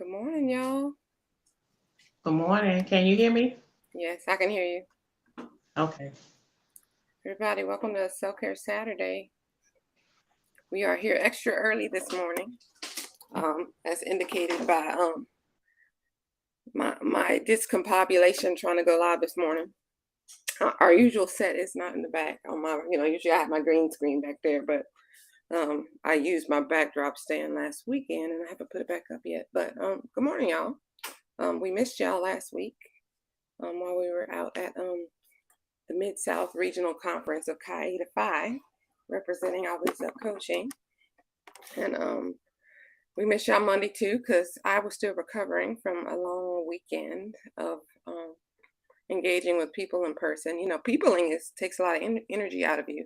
Good morning, y'all. Good morning. Can you hear me? Yes, I can hear you. Okay. Everybody, welcome to Self Care Saturday. We are here extra early this morning, as indicated by my discombobulation trying to go live this morning. Our usual set is not in the back on my, usually I have my green screen back there, but I used my backdrop stand last weekend and I haven't put it back up yet. But good morning, y'all. We missed y'all last week while we were out at the Mid-South Regional Conference of Chi Eta Phi, representing Always Up Coaching. And we missed y'all Monday too, because I was still recovering from a long weekend of engaging with people in person. Peopling takes a lot of energy out of you,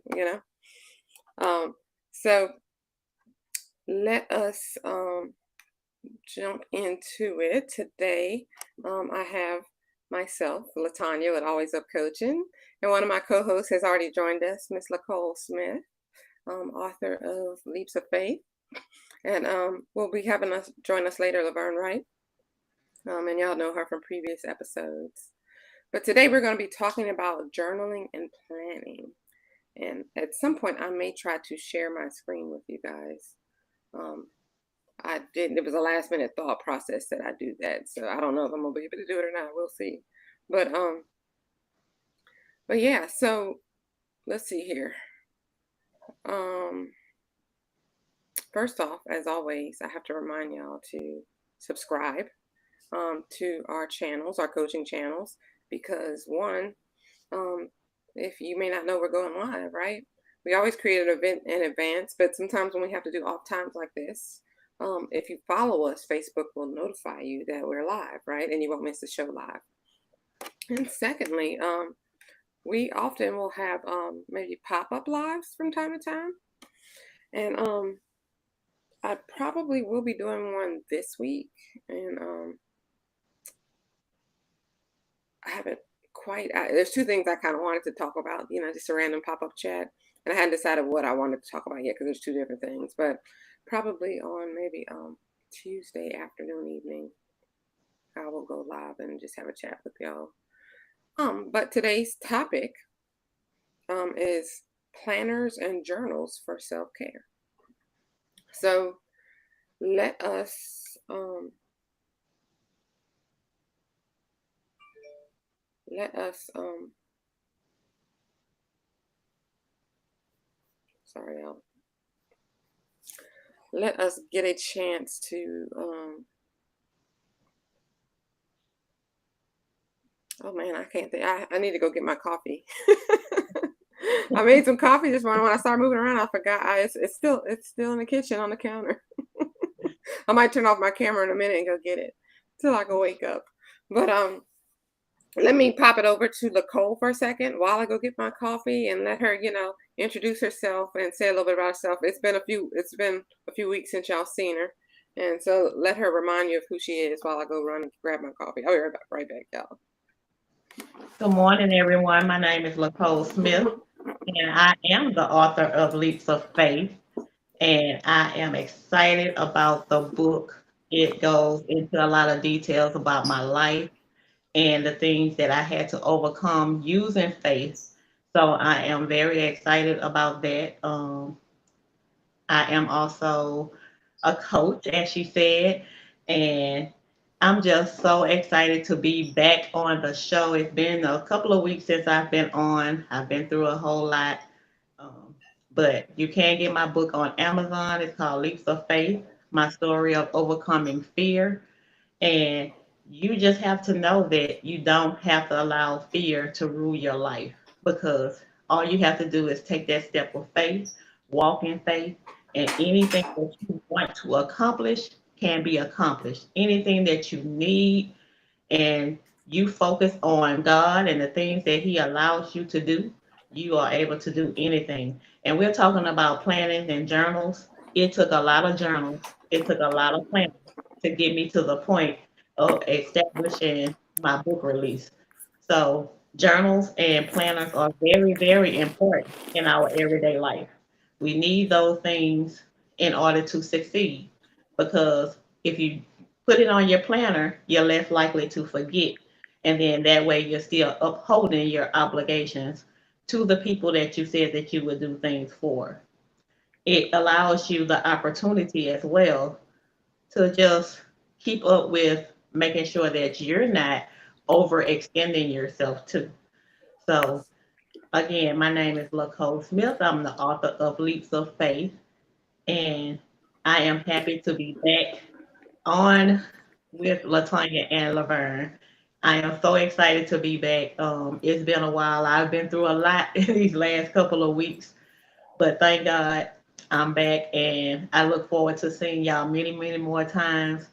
So let us jump into it. Today, I have myself, Latanya, with Always Up Coaching, and one of my co-hosts has already joined us, Miss Nicole Smith, author of Leaps of Faith, and we'll be having us join us later, Laverne Wright, and y'all know her from previous episodes. But today we're going to be talking about journaling and planning, and at some point I may try to share my screen with you guys. I didn't. It was a last minute thought process that I do that, so I don't know if I'm gonna be able to do it or not. We'll see. But yeah. So let's see here. First off, as always, I have to remind y'all to subscribe to our channels, our coaching channels, because one, if you may not know, we're going live, right? We always create an event in advance, but sometimes when we have to do off times like this, if you follow us, Facebook will notify you that we're live, right? And you won't miss the show live. And secondly, we often will have maybe pop-up lives from time to time. And I probably will be doing one this week. And I haven't there's two things I kind of wanted to talk about, just a random pop-up chat. And I hadn't decided what I wanted to talk about yet because there's two different things. But probably on maybe Tuesday afternoon, evening, I will go live and just have a chat with y'all. But today's topic is planners and journals for self-care. So let us sorry, y'all. Let us get a chance to oh man, I can't think. I need to go get my coffee. I made some coffee this morning. When I started moving around, I forgot. It's still in the kitchen on the counter. I might turn off my camera in a minute and go get it till I can wake up. But let me pop it over to Nicole for a second while I go get my coffee and let her, introduce herself and say a little bit about herself. It's been a few weeks since y'all seen her, and so let her remind you of who she is while I go run and grab my coffee. I'll be right back, y'all. Good morning, everyone. My name is Nicole Smith, and I am the author of Leaps of Faith. And I am excited about the book. It goes into a lot of details about my life and the things that I had to overcome using faith. So I am very excited about that. I am also a coach, as she said, and I'm just so excited to be back on the show. It's been a couple of weeks since I've been on. I've been through a whole lot, um, but you can get my book on Amazon. It's called Leaps of Faith: My Story of Overcoming Fear. And you just have to know that you don't have to allow fear to rule your life, because all you have to do is take that step of faith, walk in faith, and anything that you want to accomplish can be accomplished. Anything that you need, and you focus on God and the things that He allows you to do, you are able to do anything. And we're talking about planning and journals. It took a lot of journals, it took a lot of planning to get me to the point of establishing my book release. So, journals and planners are very, very important in our everyday life. We need those things in order to succeed, because if you put it on your planner, you're less likely to forget. And then that way you're still upholding your obligations to the people that you said that you would do things for. It allows you the opportunity as well to just keep up with making sure that you're not overextending yourself too. So again, my name is LaCole Smith. I'm the author of Leaps of Faith, and I am happy to be back on with Latanya and Laverne. I am so excited to be back. It's been a while. I've been through a lot in these last couple of weeks, but thank God I'm back, and I look forward to seeing y'all many, many more times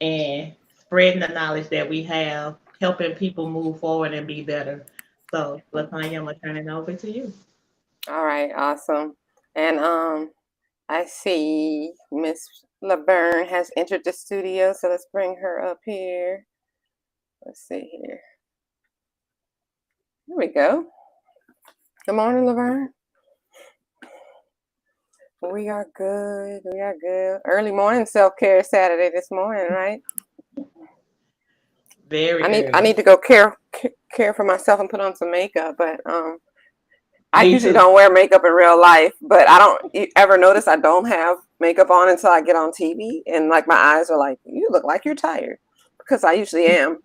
and spreading the knowledge that we have, helping people move forward and be better. So, Latanya, I'm gonna turn it over to you. All right, awesome. And I see Miss Laverne has entered the studio, so let's bring her up here. Let's see here. Here we go. Good morning, Laverne. We are good. We are good. Early morning self-care Saturday this morning, right? Very I early. need to go care for myself and put on some makeup, but I Me usually too. don't wear makeup in real life, but I don't ever notice I don't have makeup on until I get on TV, and like my eyes are like, you look like you're tired, because I usually am.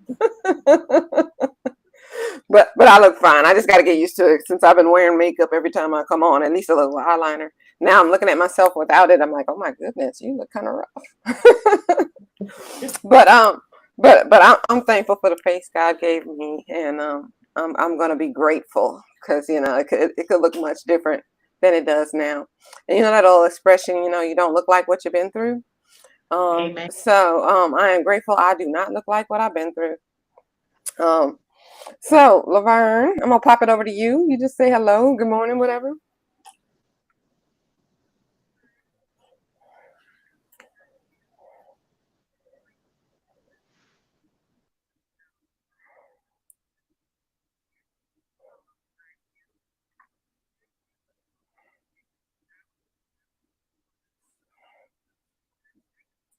But I look fine. I just got to get used to it since I've been wearing makeup every time I come on, at least a little eyeliner. Now I'm looking at myself without it. I'm like, oh my goodness, you look kind of rough. but I'm thankful for the face God gave me, and I'm gonna be grateful because it could look much different than it does now. And you know that old expression, you don't look like what you've been through. Amen. So I am grateful I do not look like what I've been through. So Laverne, I'm gonna pop it over to you. You just say hello, good morning, whatever.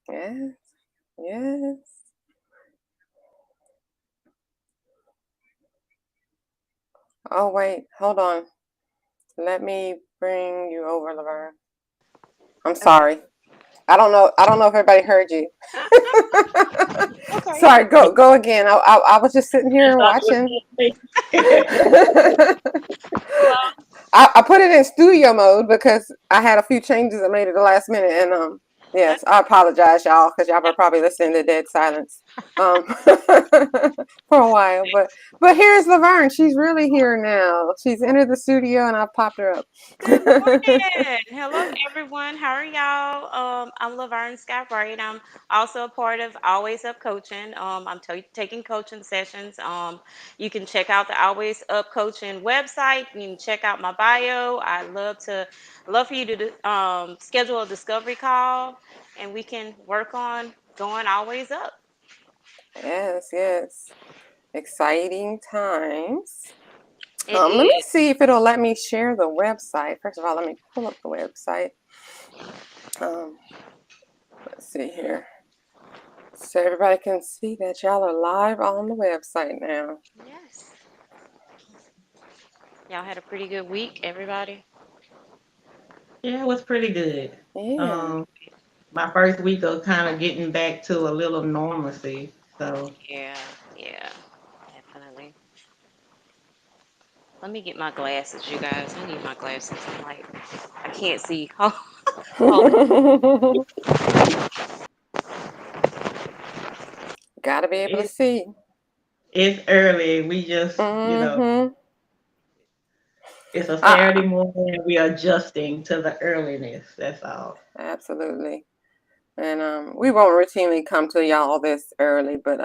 Yes, yes. Oh wait, hold on. Let me bring you over, Laverne. I'm Okay. sorry. I don't know if everybody heard you. Okay. Sorry, go again. I was just sitting I here thought it watching. was me. Well, I put it in studio mode because I had a few changes I made at the last minute, and yes, that's I apologize, y'all, because y'all were probably listening to dead silence for a while. But here's Laverne. She's really here now. She's entered the studio, and I popped her up. good morning. Hello, everyone. How are y'all? I'm Laverne Scott Wright. I'm also a part of Always Up Coaching. I'm taking coaching sessions. You can check out the Always Up Coaching website. You can check out my bio. I love for you to schedule a discovery call, and we can work on going always up. Yes, yes. Exciting times. It Let me is. see if it'll let me share the website. First of all, let me pull up the website. Um, let's see here. So everybody can see that y'all are live on the website now. Yes. Y'all had a pretty good week, everybody. Yeah, it was pretty good. Yeah. Um, my first week of kind of getting back to a little normalcy. So Yeah, yeah, definitely. Let me get my glasses, you guys. I need my glasses. I'm like, I can't see. Hold on. Gotta be able to it, see. it's early. We just, Mm-hmm. it's a I, Saturday morning. We are adjusting to the earliness. That's all. absolutely. And we won't routinely come to y'all this early, but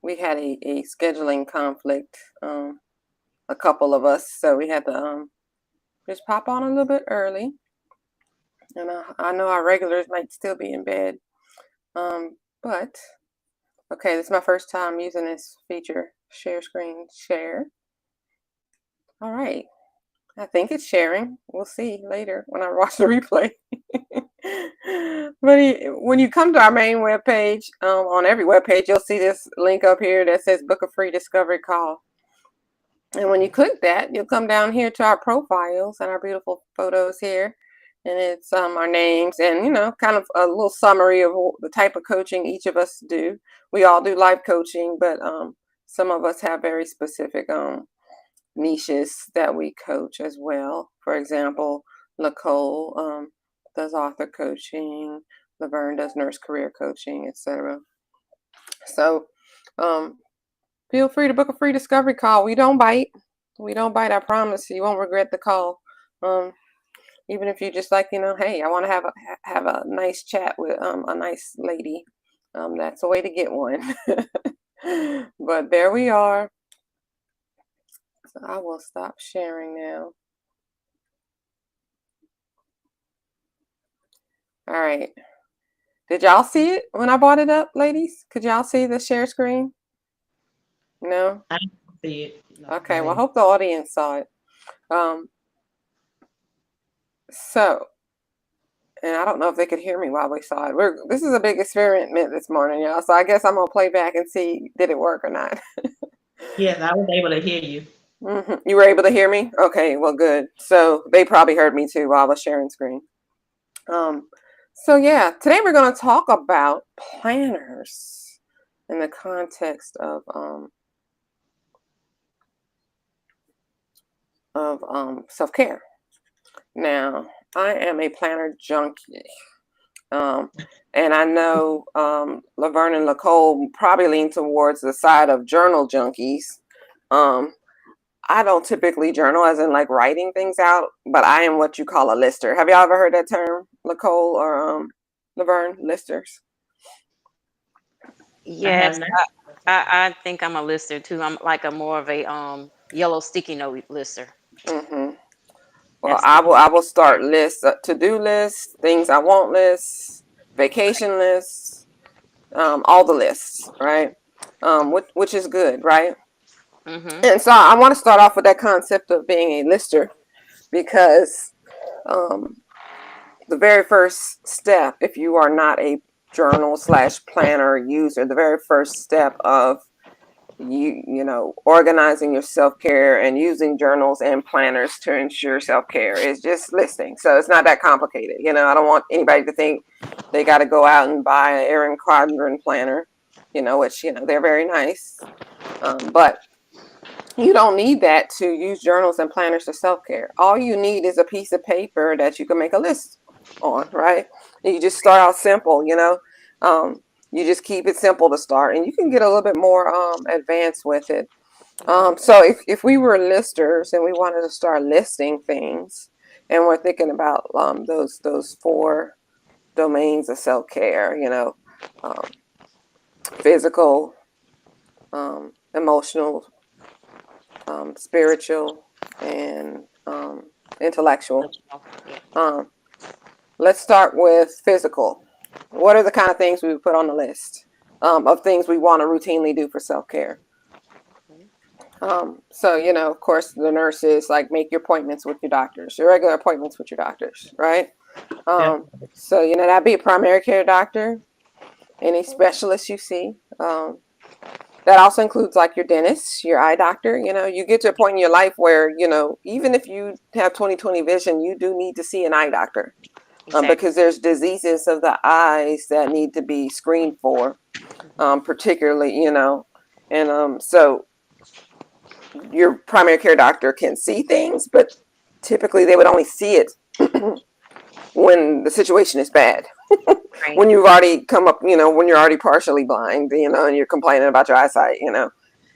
we had a scheduling conflict, a couple of us, so we had to just pop on a little bit early. And I know our regulars might still be in bed. But okay, this is my first time using this feature, share screen share. All right. I think it's sharing. We'll see later when I watch the replay. But when you come to our main webpage, on every webpage, you'll see this link up here that says book a free discovery call. And when you click that, you'll come down here to our profiles and our beautiful photos here. And it's our names and, kind of a little summary of the type of coaching each of us do. We all do life coaching, but some of us have very specific niches that we coach as well. For example, Nicole does author coaching, Laverne does nurse career coaching, etc. So feel free to book a free discovery call. We don't bite. We don't bite, I promise. You won't regret the call. Even if you just like, hey, I want to have a nice chat with a nice lady. That's a way to get one. But there we are. So I will stop sharing now. All right. Did y'all see it when I brought it up, ladies? Could y'all see the share screen? No? I didn't see it. No, Okay, well, I hope the audience saw it. So, and I don't know if they could hear me while we saw it. This is a big experiment this morning, y'all. So I guess I'm going to play back and see, did it work or not? Yes, I was able to hear you. You were able to hear me? Okay, well, good. So they probably heard me too while I was sharing screen. So yeah, today we're going to talk about planners in the context of self-care. Now, I am a planner junkie. And I know Laverne and Nicole probably lean towards the side of journal junkies. I don't typically journal as in like writing things out, but I am what you call a lister. Have y'all ever heard that term, Nicole or Laverne, listers? Yes, I think I'm a lister too. I'm like a more of a yellow sticky note lister. Mm-hmm. Well, That's I will start lists, to-do lists, things I want lists, vacation lists, all the lists, right? Which is good, right? Mm-hmm. And so I want to start off with that concept of being a lister because the very first step, if you are not a journal/planner user, the very first step of organizing your self-care and using journals and planners to ensure self-care is just listing. So it's not that complicated. I don't want anybody to think they got to go out and buy an Erin Quadrant planner, which, they're very nice. But you don't need that to use journals and planners for self-care. All you need is a piece of paper that you can make a list on, right? And you just start out simple, you just keep it simple to start, and you can get a little bit more advanced with it. So if we were listers and we wanted to start listing things, and we're thinking about those 4 domains of self-care, physical, emotional, spiritual, and intellectual. Let's start with physical. What are the kind of things we would put on the list of things we want to routinely do for self-care? So, of course, the nurses like make your appointments with your doctors, your regular appointments with your doctors, right? So, that'd be a primary care doctor, any specialist you see. That also includes like your dentist, your eye doctor. You get to a point in your life where, even if you have 20/20 vision, you do need to see an eye doctor. exactly. Because there's diseases of the eyes that need to be screened for, particularly, and so your primary care doctor can see things, but typically they would only see it when the situation is bad. Right. When you've already come up, when you're already partially blind, and you're complaining about your eyesight,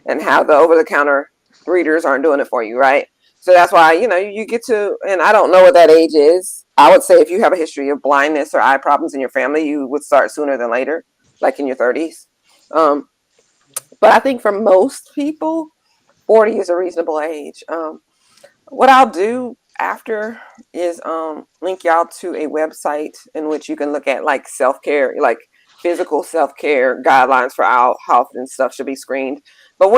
and how the over-the-counter readers aren't doing it for you, right? So that's why, you get to, and I don't know what that age is. I would say if you have a history of blindness or eye problems in your family, you would start sooner than later, like in your 30s. But I think for most people, 40 is a reasonable age. What I'll do after is link y'all to a website in which you can look at like self-care, like physical self-care guidelines for how often stuff should be screened. But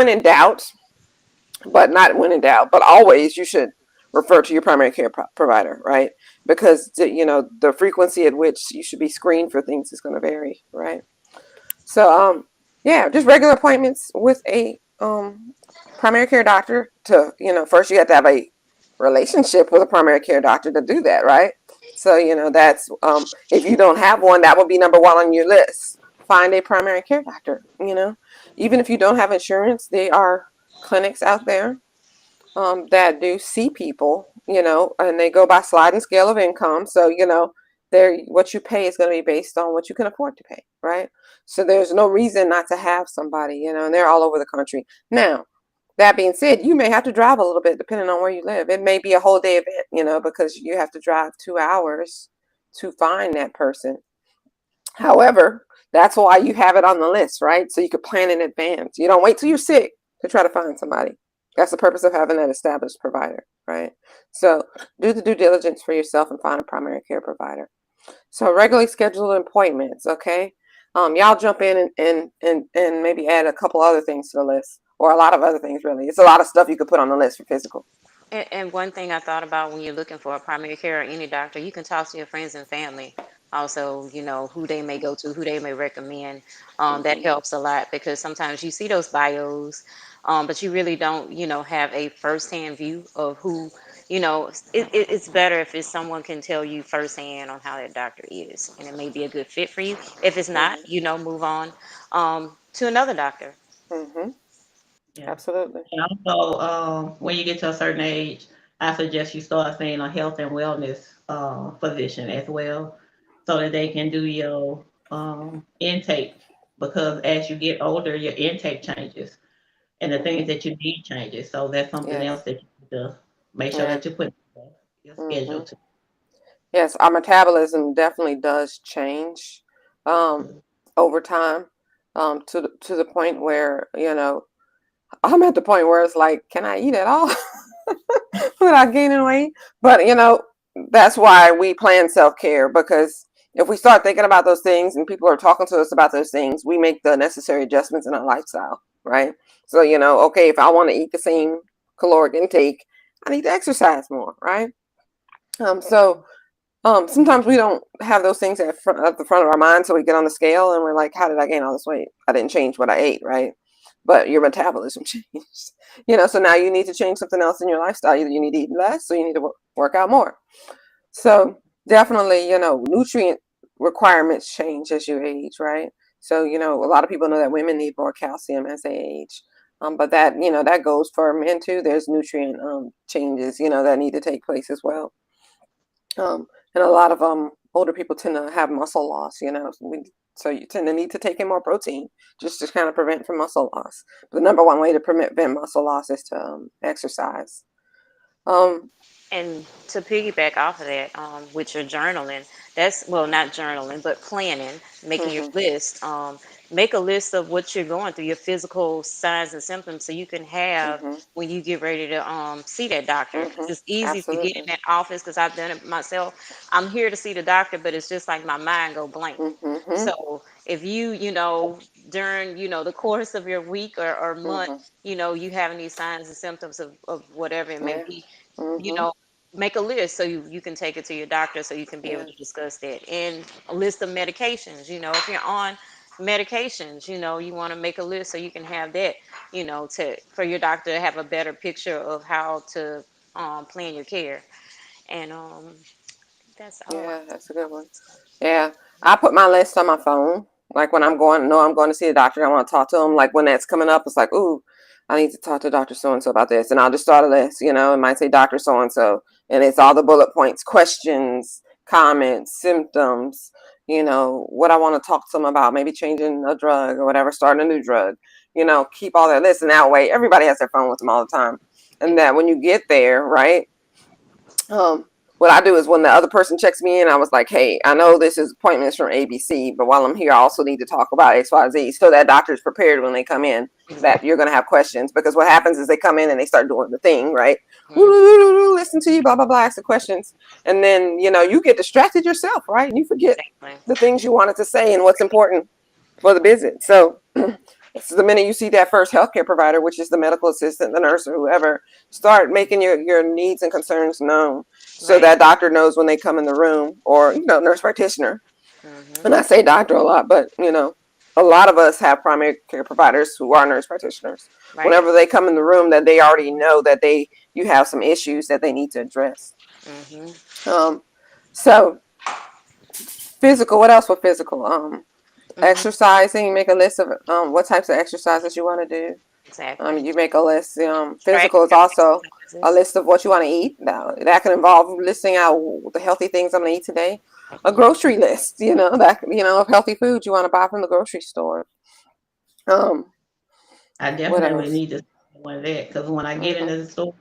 not when in doubt, but always you should refer to your primary care provider, right? Because the frequency at which you should be screened for things is going to vary, right? So yeah, just regular appointments with a primary care doctor. To first you have to have a relationship with a primary care doctor to do that, right? So that's if you don't have one, that would be number one on your list. Find a primary care doctor. Even if you don't have insurance, there are clinics out there that do see people, and they go by sliding scale of income. So, what you pay is going to be based on what you can afford to pay, right? So there's no reason not to have somebody, and they're all over the country. Now, that being said, you may have to drive a little bit depending on where you live. It may be a whole day event, because you have to drive 2 hours to find that person. However, that's why you have it on the list, right? So you could plan in advance. You don't wait till you're sick to try to find somebody. That's the purpose of having that established provider, right? So do the due diligence for yourself and find a primary care provider. So regularly scheduled appointments, okay? Y'all jump in and maybe add a couple other things to the list, or a lot of other things, really. It's a lot of stuff you could put on the list for physical. And one thing I thought about when you're looking for a primary care or any doctor, you can talk to your friends and family. Also, who they may go to, who they may recommend. That Hmm. helps a lot because sometimes you see those bios, but you really don't, have a firsthand view of who, it's better if it's someone can tell you firsthand on how that doctor is, and it may be a good fit for you. If it's not, Hmm. move on to another doctor. Hmm. Yeah. Absolutely. And also, when you get to a certain age, I suggest you start seeing a health and wellness physician as well, so that they can do your intake. Because as you get older, your intake changes, and the things Hmm. that you need changes. So that's something else Yes. that you need to make sure Yeah. that you put in your schedule Hmm. too. Yes, our metabolism definitely does change um, over time, to the point where I'm at the point where it's like, can I eat at all without gaining weight? But that's why we plan self-care, because if we start thinking about those things and people are talking to us about those things, we make the necessary adjustments in our lifestyle, right? So okay, if I want to eat the same caloric intake, I need to exercise more, right? So sometimes we don't have those things at the front of our mind, so we get on the scale and we're like, how did I gain all this weight? I didn't change what I ate, right? But your metabolism changed. So now you need to change something else in your lifestyle. Either you need to eat less or you need to work out more. So definitely, nutrient requirements change as you age, right? So, a lot of people know that women need more calcium as they age. But that goes for men too. There's nutrient changes, that need to take place as well. And a lot of older people tend to have muscle loss, so you tend to need to take in more protein just to kind of prevent from muscle loss. But the number one way to prevent muscle loss is to exercise. Um, And to piggyback off of that, with your journaling, that's well, not journaling, but planning, making your mhm, list. Make a list of what you're going through, your physical signs and symptoms, so you can have mhm, when you get ready to see that doctor. Because mhm, it's easy to get in absolutely. that office. Because I've done it myself. I'm here to see the doctor, but it's just like my mind go blank. Mhm, So if during the course of your week or month, mhm, you having these signs and symptoms of whatever it may yeah. be, you Mhm, know make a list so you can take it to your doctor so you can be able yeah. to discuss that, and a list of medications. If you're on medications, you want to make a list so you can have that, to for your doctor to have a better picture of how to plan your care. And that's all. Yeah, that's a good one. Yeah, I put my list on my phone. Like when I'm going to see a doctor, I want to talk to him. Like when that's coming up, it's like, ooh, I need to talk to Doctor So and So about this, and I'll just start a list. It might say Doctor So and So, and it's all the bullet points, questions, comments, symptoms. What I want to talk to them about, maybe changing a drug or whatever, starting a new drug. Keep all that list, and that way everybody has their phone with them all the time, and that when you get there, right? Um, what I do is when the other person checks me in, I was like, hey, I know this is appointments from ABC, but while I'm here, I also need to talk about XYZ. So that doctor's prepared when they come in that you're going to have questions, because what happens is they come in and they start doing the thing, right? Mhm. Listen to you, blah, blah, blah, ask the questions. And then, you get distracted yourself, right? And you forget Exactly. the things you wanted to say and what's important for the visit. So So the minute you see that first healthcare provider, which is the medical assistant, the nurse, or whoever, start making your needs and concerns known, so Right. that doctor knows when they come in the room, or nurse practitioner. Mhm. And I say doctor a lot, but a lot of us have primary care providers who are nurse practitioners. Right. Whenever they come in the room, that they already know that you have some issues that they need to address. Mhm. Um, so physical. What else for physical? Mhm. Exercising. Make a list of what types of exercises you want to do. Exactly. You make a list. Tracking Physical is your also a exercises. list of what you want to eat. Now, that can involve listing out the healthy things I'm going to eat today. A Mhm. grocery list, of healthy foods you want to buy from the grocery store. Um, I what definitely else? need to start one of that because when I get Mhm, into the store,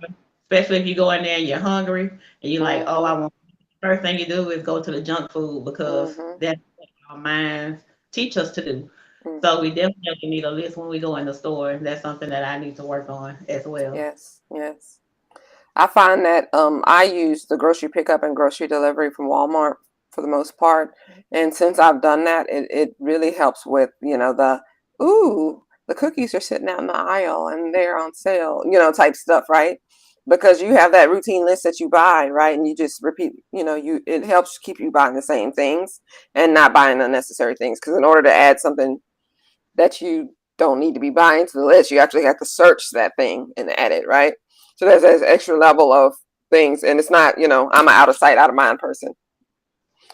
especially if you go in there and you're hungry and you're like, oh, I mhm, want. First thing you do is go to the junk food because mhm, that's what our minds teach us to do. So we mhm. definitely need a list when we go in the store. That's something that I need to work on as well. Yes, yes. I find that I use the grocery pickup and grocery delivery from Walmart for the most part. And since I've done that, it really helps with, the cookies are sitting out in the aisle and they're on sale, type stuff, right? Because you have that routine list that you buy, right? And you just repeat, it helps keep you buying the same things and not buying unnecessary things. Because in order to add something that you don't need to be buying to the list, you actually have to search that thing and add it, right? So there's this extra level of things, and it's not, I'm an out of sight, out of mind person.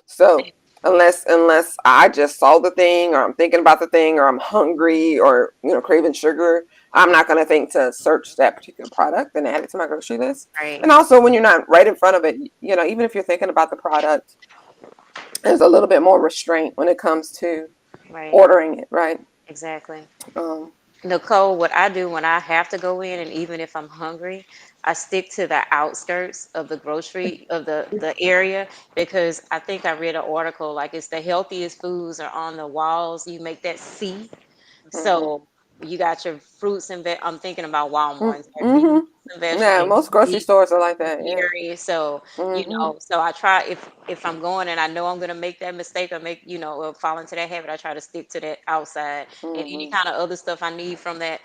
So unless I just saw the thing, or I'm thinking about the thing, or I'm hungry, or craving sugar, I'm not going to think to search that particular product and add it to my grocery list. Right. And also, when you're not right in front of it, even if you're thinking about the product, there's a little bit more restraint when it comes to Right. ordering it, right? Exactly. Um, Nicole, what I do when I have to go in, and even if I'm hungry, I stick to the outskirts of the grocery of the area because I think I read an article like it's the healthiest foods are on the walls. You make that C. mhm. So you got your fruits and I'm thinking about Walmart and stuff. You Mhm. fruits and vegetables, Yeah, most grocery meat, stores are like that. Yeah. dairy. So Mhm. so I try if I'm going and I know I'm gonna make that mistake or make or fall into that habit, I try to stick to that outside. And any Mhm. kind of other stuff I need from that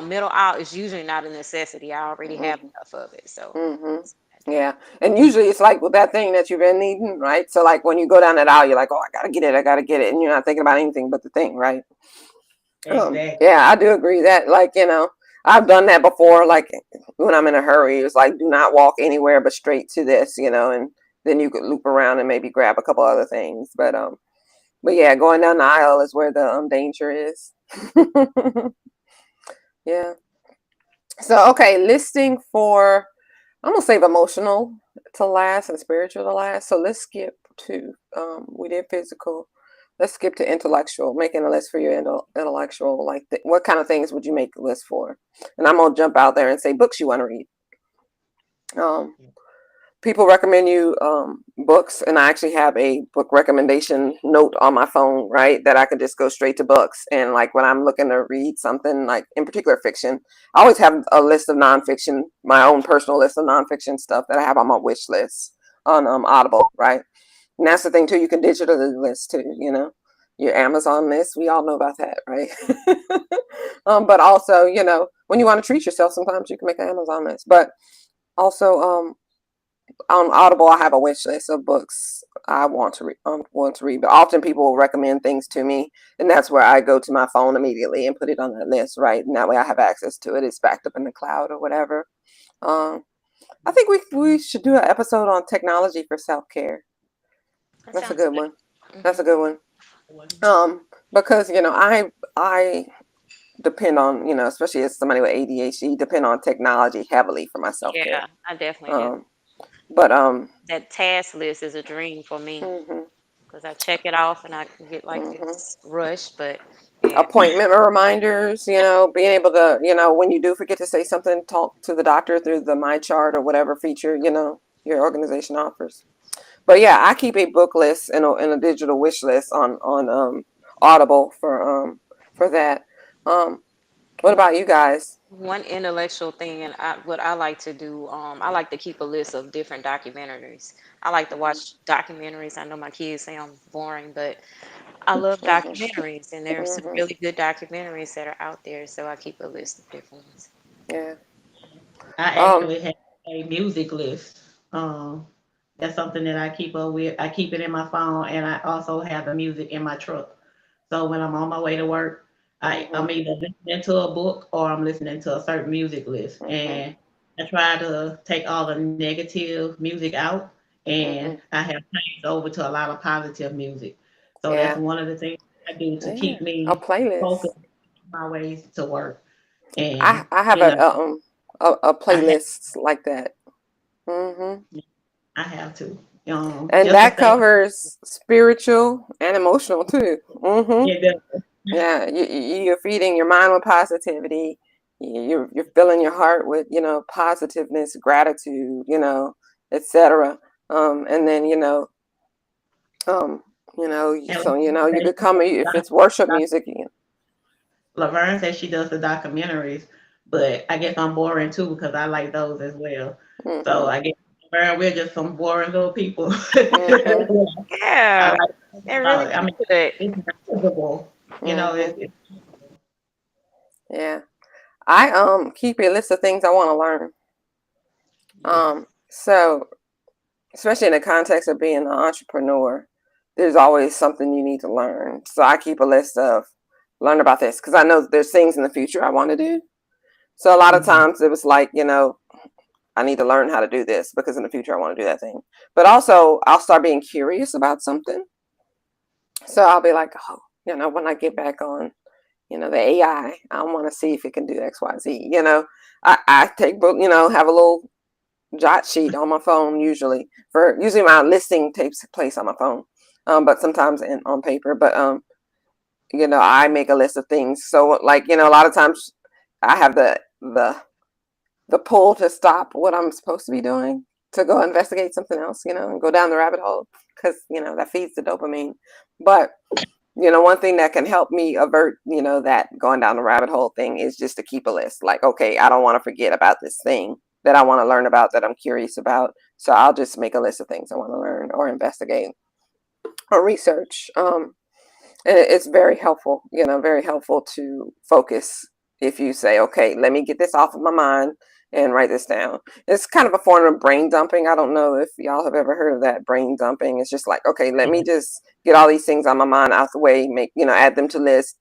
middle aisle is usually not a necessity. I already have Mhm. enough of it. So Mhm. that's that. Yeah. And usually it's like with that thing that you've been needing, right? So like when you go down that aisle, you're like, oh, I gotta get it, I gotta get it, and you're not thinking about anything but the thing, right? Exactly. Yeah, I do agree that, like, I've done that before. Like when I'm in a hurry, it's like do not walk anywhere but straight to this, and then you could loop around and maybe grab a couple other things. But yeah, going down the aisle is where the danger is. Yeah. So okay, listing for I'm gonna save emotional to last and spiritual to last. So let's skip to we did physical. Let's skip to intellectual. Making a list for your intellectual. Like what kind of things would you make a list for? And I'm gonna jump out there and say books you want to read. Um, People recommend you books, and I actually have a book recommendation note on my phone, right? That I can just go straight to books. And like when I'm looking to read something, like in particular fiction, I always have a list of nonfiction, my own personal list of nonfiction stuff that I have on my wish list on Audible, right? And that's the thing too. You can digitally list too, your Amazon list. We all know about that, right? But also, when you want to treat yourself, sometimes you can make an Amazon list. But also, on Audible, I have a wish list of books I want to read. But often people will recommend things to me, and that's where I go to my phone immediately and put it on that list, right? And that way I have access to it. It's backed up in the cloud or whatever. Um, I think we should do an episode on technology for self care. That That's a sounds good good. one. That's Hmm. a good one. Because I depend on especially as somebody with ADHD, depend on technology heavily for my self care. Yeah, I definitely do. Um, but That task list is a dream for me mhm, because I check it off and I can get like mhm. this rush. But yeah, Appointment reminders, being able to, when you do forget to say something, talk to the doctor through the My Chart or whatever feature, your organization offers. But yeah, I keep a book list and a digital wish list on Audible for that. Um, what about you guys? one intellectual thing, and what I like to do, I like to keep a list of different documentaries. I like to Mhm, watch documentaries. I know my kids say I'm boring, but I love Mhm. documentaries, and there are some Mhm. really good documentaries that are out there, so I keep a list of different ones. Yeah. I Um. actually have a music list. That's something that I keep up with. I keep it in my phone, and I also have the music in my truck. So when I'm on my way to work, I'm Mhm. either listening to a book or I'm listening to a certain music list. Mhm. And I try to take all the negative music out, and Mhm. I have changed over to a lot of positive music. So that's Yeah. one of the things I do to Yeah. keep A me playlist. focused on my ways to work. And I have you know, a I have playlist like that. Mhm. I have to. And Just to that stay. covers spiritual and emotional too. Mhm. Yeah, Yeah, you're feeding your mind with positivity. You're filling your heart with, positiveness, gratitude, etc. And then, um, and so you could come if it's worship music. Laverne says she does the documentaries, but I guess I'm boring too because I like those as well. So Mhm. I guess Laverne, we're just some boring little people. Mhm. I Yeah, like they're really about it. I mean, good. it's visible. Mhm. It's Yeah. I keep a list of things I want to learn. yes. So especially in the context of being an entrepreneur, there's always something you need to learn. So I keep a list of learn about this because I know there's things in the future I want to do. So a lot of Hmm. times it was like, I need to learn how to do this because in the future I want to do that thing. But also I'll start being curious about something. So I'll be like, oh, when I get back on, the AI want to see if it can do X, Y, Z. I take, have a little jot sheet on my phone usually my listing takes place on my phone, but sometimes on paper. But I make a list of things. So like a lot of times I have the pull to stop what I'm supposed to be doing to go investigate something else, and go down the rabbit hole because that feeds the dopamine. But one thing that can help me avert, that going down the rabbit hole thing is just to keep a list. Like, okay, I don't want to forget about this thing that I want to learn about, that I'm curious about. So I'll just make a list of things I want to learn or investigate or research. And it's very helpful to focus if you say, okay, let me get this off of my mind and write this down. It's kind of a form of brain dumping. I don't know if y'all have ever heard of that, brain dumping. It's just like, okay, let me just get all these things on my mind out the way, add them to list,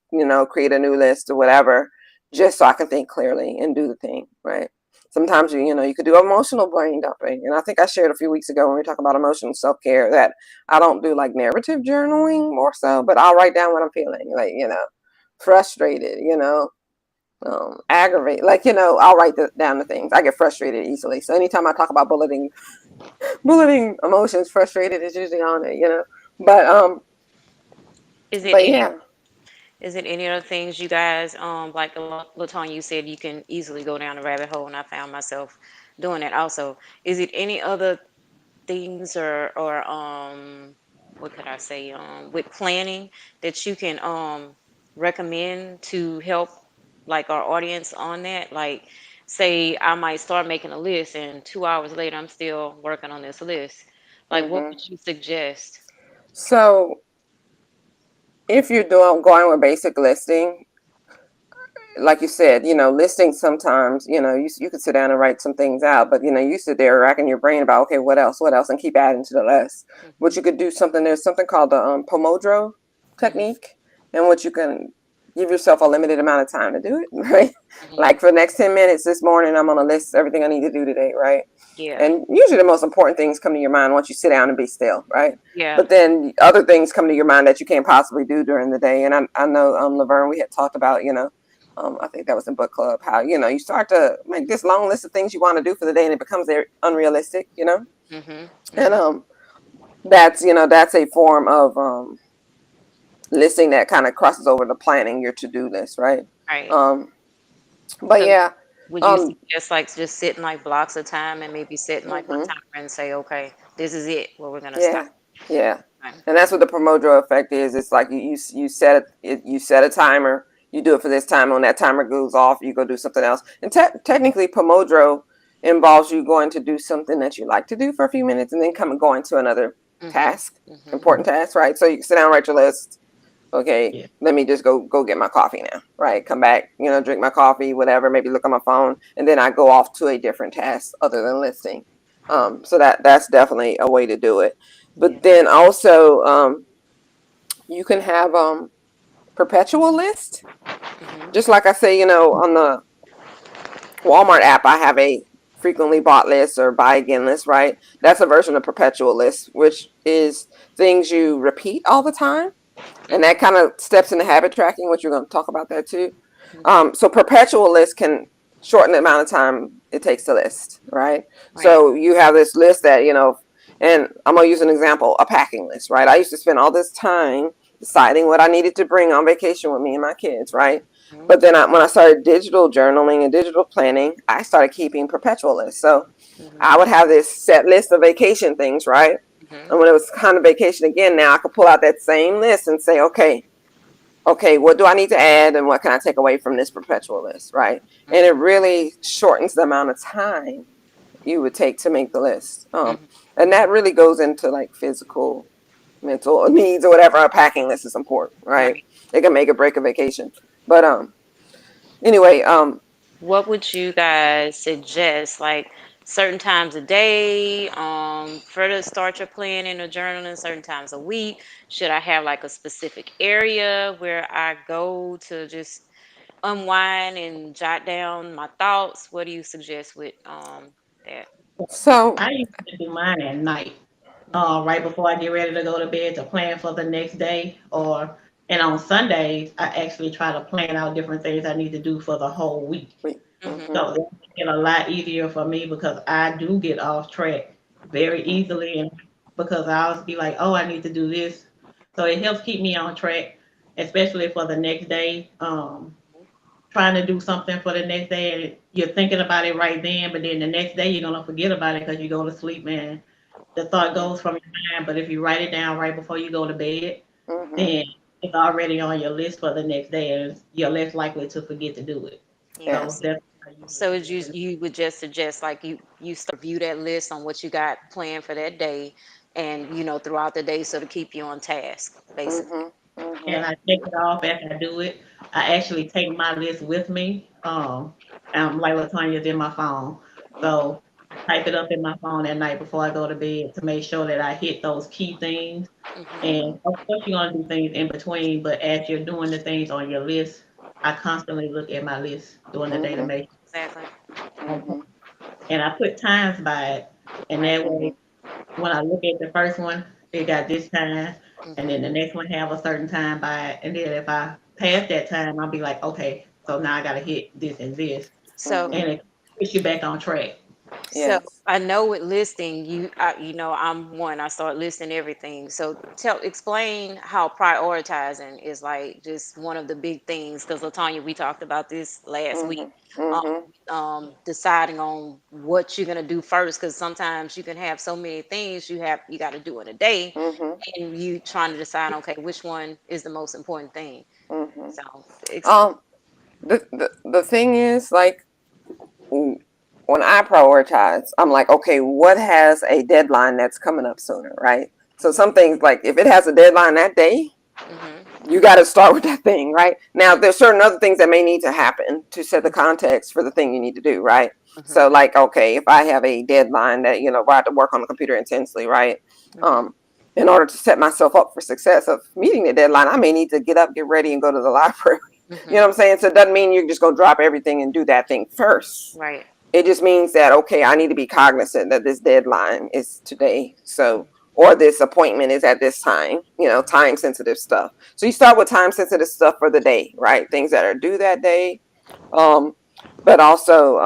create a new list or whatever, just so I can think clearly and do the thing, right? Sometimes you could do emotional brain dumping. And I think I shared a few weeks ago when we talk about emotional self-care that I don't do like narrative journaling more so, but I'll write down what I'm feeling, like, frustrated, aggravated, like, I'll write down the things. I get frustrated easily. So anytime I talk about bulleting emotions, frustrated is usually on it. But, Is it but any yeah. is it any other things you guys like Latonya, you said you can easily go down the rabbit hole, and I found myself doing it also. Is it any other things or what could I say with planning that you can recommend to help like our audience on that? Like say I might start making a list and 2 hours later I'm still working on this list. Like what Hmm. would you suggest? So if you're going with basic listing, like you said, listing sometimes, you could sit down and write some things out, but you sit there racking your brain about, okay, what else, and keep adding to the list. What you Hmm. could do there's something called the Pomodoro Hmm. technique, and what you can give yourself a limited amount of time to do it, right? Hmm. Like for the next 10 minutes this morning, I'm gonna list everything I need to do today, right? Yeah. And usually the most important things come to your mind once you sit down and be still, right? Yeah. But then other things come to your mind that you can't possibly do during the day. And I know, Laverne, we had talked about, I think that was in book club, how, you start to make this long list of things you want to do for the day and it becomes unrealistic. Hmm. And Hmm. that's a form of listing that kind of crosses over to planning your to-do list, right? Right. Um, but So yeah, would you um, suggest like just setting like blocks of time and maybe setting like a mhm. timer and say, okay, this is it where we're gonna stop? Yeah, yeah, Right. and that's what the Pomodoro effect is. It's like you set a timer. You do it for this time. When that timer goes off, you go do something else. And technically, Pomodoro involves you going to do something that you like to do for a few minutes, and then going to another Mhm. task, Mhm. important task, right? So you can sit down, write your list, Okay, Yeah. let me just go get my coffee now, right? Come back, drink my coffee, whatever, maybe look at my phone, and then I go off to a different task other than listing. So that's definitely a way to do it. Yeah. But then also, you can have perpetual list. Mhm. Just like I say, on the Walmart app, I have a frequently bought list or buy again list, right? That's a version of perpetual list, which is things you repeat all the time. And that Mhm. kind of steps into habit tracking, which you're going to talk about that too. Mhm. So perpetual list can shorten the amount of time it takes to list, right? Right. So you have this list that, and I'm going to use an example, a packing list, right? I used to spend all this time deciding what I needed to bring on vacation with me and my kids, right? Mhm. But then when I started digital journaling and digital planning, I started keeping perpetual lists. So Mhm. I would have this set list of vacation things, right? Mhm. And when it was kind of vacation again, now I could pull out that same list and say, okay, what do I need to add and what can I take away from this perpetual list, right? And it really shortens the amount of time you would take to make the list. Mhm. And that really goes into like physical, mental needs or whatever. A packing list is important, right? Right. It can make or break a vacation. But anyway, What would you guys suggest? Like certain times a day, for to start your planning or journaling, certain times a week? Should I have like a specific area where I go to just unwind and jot down my thoughts? What do you suggest with that? so I usually do mine at night, Mhm. right before I get ready to go to bed to plan for the next day. And on Sundays, I actually try to plan out different things I need to do for the whole week. Mhm. mm-hmm, So that makes it a lot easier for me because I do get off track very easily, and because I always be like, oh, I need to do this. So it helps keep me on track, especially for the next day. Trying to do something for the next day, and you're thinking about it right then, but then the next day you're gonna forget about it because you go to sleep and the thought mm-hmm, goes from your mind. But if you write it down right before you go to bed, mm-hmm, then it's already on your list for the next day, and you're less likely to forget to do it. Yeah. So yes, that's what I usually So do is every day. you would just suggest like you start view that list on what you got planned for that day, and throughout the day, so to keep you on task, basically. mm-hmm, mm-hmm, And I check it off as I do it. I actually take my list with me. Like Latanya's in my phone, mm-hmm, so I type it up in my phone at night before I go to bed to make sure that I hit those key things. Hmm. And of course, you're gonna do things in between, but as you're doing the things on your list, I constantly look at my list during the day to mm-hmm, make Exactly. sure. mm-hmm, And I put times by it, and Right. that way when I look at the first one, it got this time, and Hmm. then the next one have a certain time by it, and then if I pass that time, I'll be like, okay, so now I gotta hit this and this, So mm-hmm, and it puts you back on track. So yes. I know with listing, I'm one. I start listing everything. So explain how prioritizing is like just one of the big things. Because Latanya, we talked about this last week. Mhm. Mhm. Deciding on what you're gonna do first, because sometimes you can have so many things you got to do in a day, Mhm. and you trying to decide, okay, which one is the most important thing. Mhm. So explain. Um, the thing is, like, when I prioritize, I'm like, okay, what has a deadline that's coming up sooner, right? So some things, like, if it has a deadline that day, Hmm. you got to start with that thing, right? Now, there's certain other things that may need to happen to set the context for the thing you need to do, right? Hmm. So, like, okay, if I have a deadline that, where I have to work on the computer intensely, right? Hmm. Um, in order to set myself up for success of meeting the deadline, I may need to get up, get ready, and go to the library. You know Hmm. what I'm saying? So it doesn't mean you're just going to drop everything and do that thing first. Right. It just means that, okay, I need to be cognizant that this deadline is today. So, or this appointment is at this time, time sensitive stuff. So you start with time sensitive stuff for the day, right? Things that are due that day. Um, but also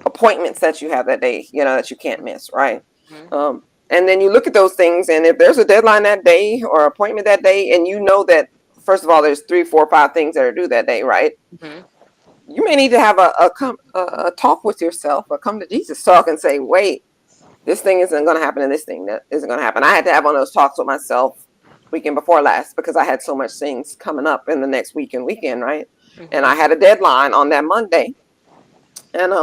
appointments that you have that day, that you can't miss, right? Hmm. And then you look at those things, and if there's a deadline that day or appointment that day, and you know that, first of all, there's 3, 4, 5 things that are due that day, right? Hmm. You may need to have a talk with yourself, or come to Jesus talk and say, wait, this thing isn't going to happen, and this thing that isn't going to happen. I had to have one of those talks with myself weekend before last, because I had so much things coming up in the next week and weekend, right? And Hmm. I had a deadline on that Monday, and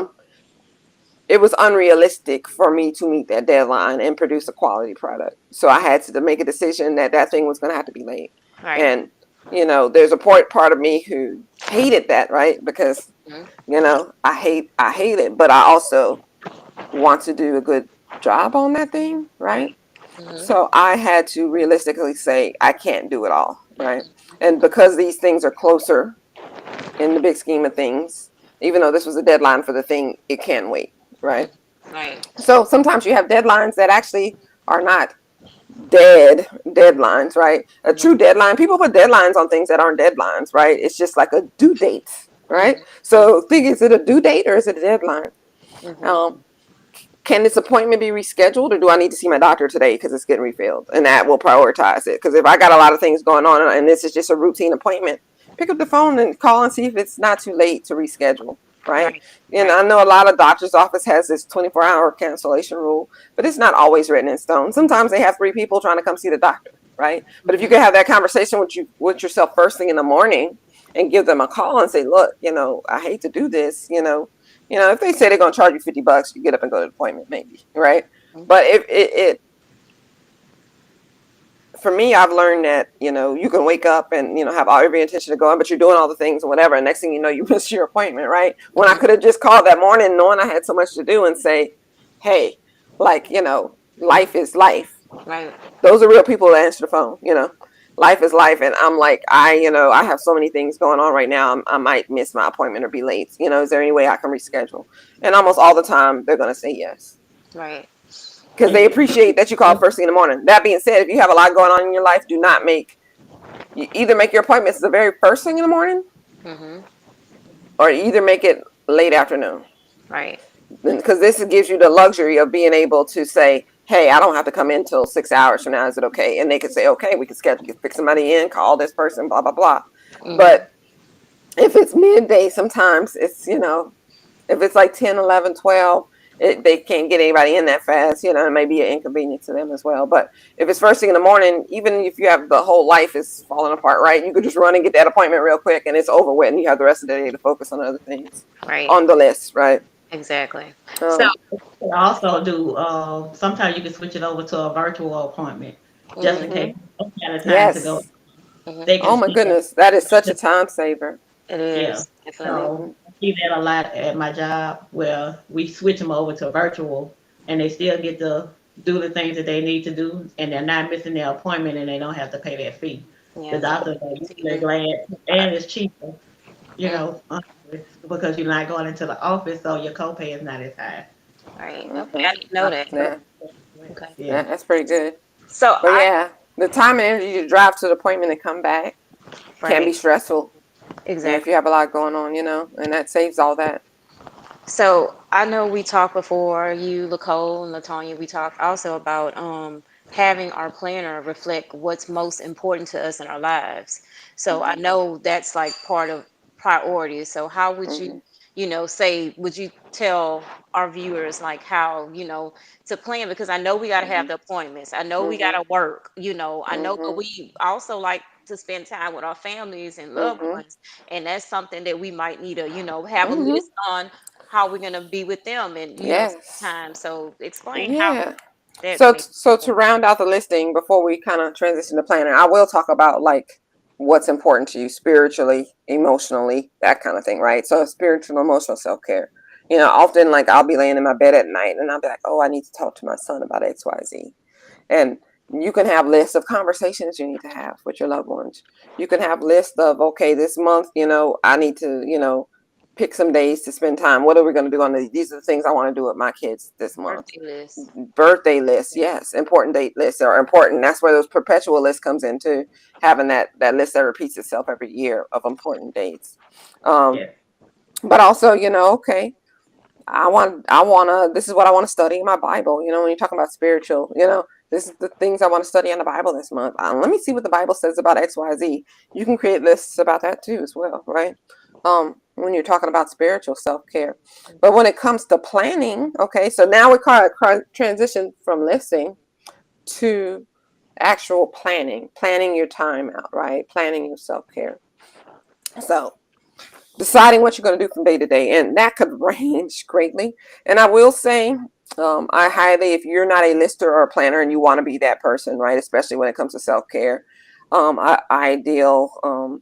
it was unrealistic for me to meet that deadline and produce a quality product. So I had to make a decision that that thing was going to have to be late. Right. And there's a part of me who hated that, right? Because, Mhm. I hate it, but I also want to do a good job on that thing, right? Right. Mhm. So I had to realistically say, I can't do it all, right? And because these things are closer in the big scheme of things, even though this was a deadline for the thing, it can wait, right? Right. So sometimes you have deadlines that actually are not dead deadlines, right? A Mhm. true deadline, people put deadlines on things that aren't deadlines, right? It's just like a due date, right? Mhm. Mhm. So think, is it a due date or is it a deadline? Mhm. Um, can this appointment be rescheduled, or do I need to see my doctor today because it's getting refilled? And that will prioritize it. Because if I got a lot of things going on and this is just a routine appointment, pick up the phone and call and see if it's not too late to reschedule, right? Right. And Right. I know a lot of doctor's office has this 24-hour cancellation rule, but it's not always written in stone. Sometimes they have 3 people trying to come see the doctor, right? But if you Mhm. can have that conversation with yourself first thing in the morning and give them a call and say, look, I hate to do this, if they say they're going to charge you $50, you get up and go to the appointment, maybe, right? Mhm. But if for me, I've learned that, you can wake up and, have every intention of going, but you're doing all the things and whatever. And next thing you know, you miss your appointment, right? When I Mhm. could have just called that morning knowing I had so much to do and say, hey, like, life is life. Right. Those are real people that answer the phone. Life is life. And I'm like, I have so many things going on right now. I might miss my appointment or be late. Is there any way I can reschedule? And almost all the time, they're going to say yes, Right. because they appreciate that you call first thing in the morning. That being said, if you have a lot going on in your life, do not you either make your appointments the very first thing in the morning, Mhm. or either make it late afternoon, Right. because this gives you the luxury of being able to say, hey, I don't have to come in till 6 hours from now. Is it okay? And they could say, okay, we can schedule, pick somebody in, call this person, blah, blah, blah. But Mhm. if it's midday, sometimes it's, if it's like 10, 11, 12, they can't get anybody in that fast. It may be an inconvenience to them as well. But if it's first thing in the morning, even if you have the whole life is falling apart, right, you could just run and get that appointment real quick and it's over with, and you have the rest of the day to focus on other things Right. on the list, right? Exactly. So. Um, They also do, sometimes you can switch it over to a virtual appointment, just in Mhm. case mhm. you don't have the time to go. Yes. Mhm. They can Oh my speak up. goodness, that is such a time saver. It Yeah. is definitely. Hmm. So I see that a lot at my job where we switch them over to virtual and they still get to do the things that they need to do and they're not missing their appointment and they don't have to pay that fee. The Yeah. The doctors are usually TV. glad and it's cheaper, Mm. because you're not going into the office, so your copay is not as high. Right. Okay. Hmm. I didn't know that. Yeah, Okay. Yeah. that's pretty good. So But yeah, the time and energy to drive to the appointment and come back can be right. stressful. If Exactly. you have a lot going on, and that saves all that. So I know we talked before, you, Lacole, and Latonya, we talked also about having our planner reflect what's most important to us in our lives. So I Hmm. know that's like part of priorities. So how would you, Hmm. say, would you tell our viewers like how, to plan? Because I know we got to have Hmm. the appointments. I know we got Hmm. to work, I know, but Hmm. we also like to spend time with our families and loved Hmm. ones. And that's something that we might need to, have a Hmm. list on how we're gonna be with them and spend Yes. time. So explain how Yeah. that So, makes so to sense. round out the listing before we kind of transition to planning, I will talk about like what's important to you spiritually, emotionally, that kind of thing, right? So, spiritual, emotional self care. Often like I'll be laying in my bed at night and I'll be like, oh, I need to talk to my son about X, Y, Z, and you can have lists of conversations you need to have with your loved ones. You can have lists of, okay, this month, I need to, pick some days to spend time. What are we going to do on these are the things I want to do with my kids this month. Birthday list. Birthday lists, yes. Important date lists are important. That's where those perpetual list comes into, having that list that repeats itself every year of important dates. Um, Yeah. but also, okay, this is what I want to study in my Bible. When you're talking about spiritual, this is the things I want to study in the Bible this month. Let me see what the Bible says about XYZ. You can create lists about that too as well, right? When you're talking about spiritual self-care. But when it comes to planning, okay, so now we transition from listing to actual planning your time out, right? Planning your self-care. So deciding what you're going to do from day to day, and that could range greatly. And I will say, I highly, if you're not a lister or a planner and you want to be that person, right, especially when it comes to self-care, ideal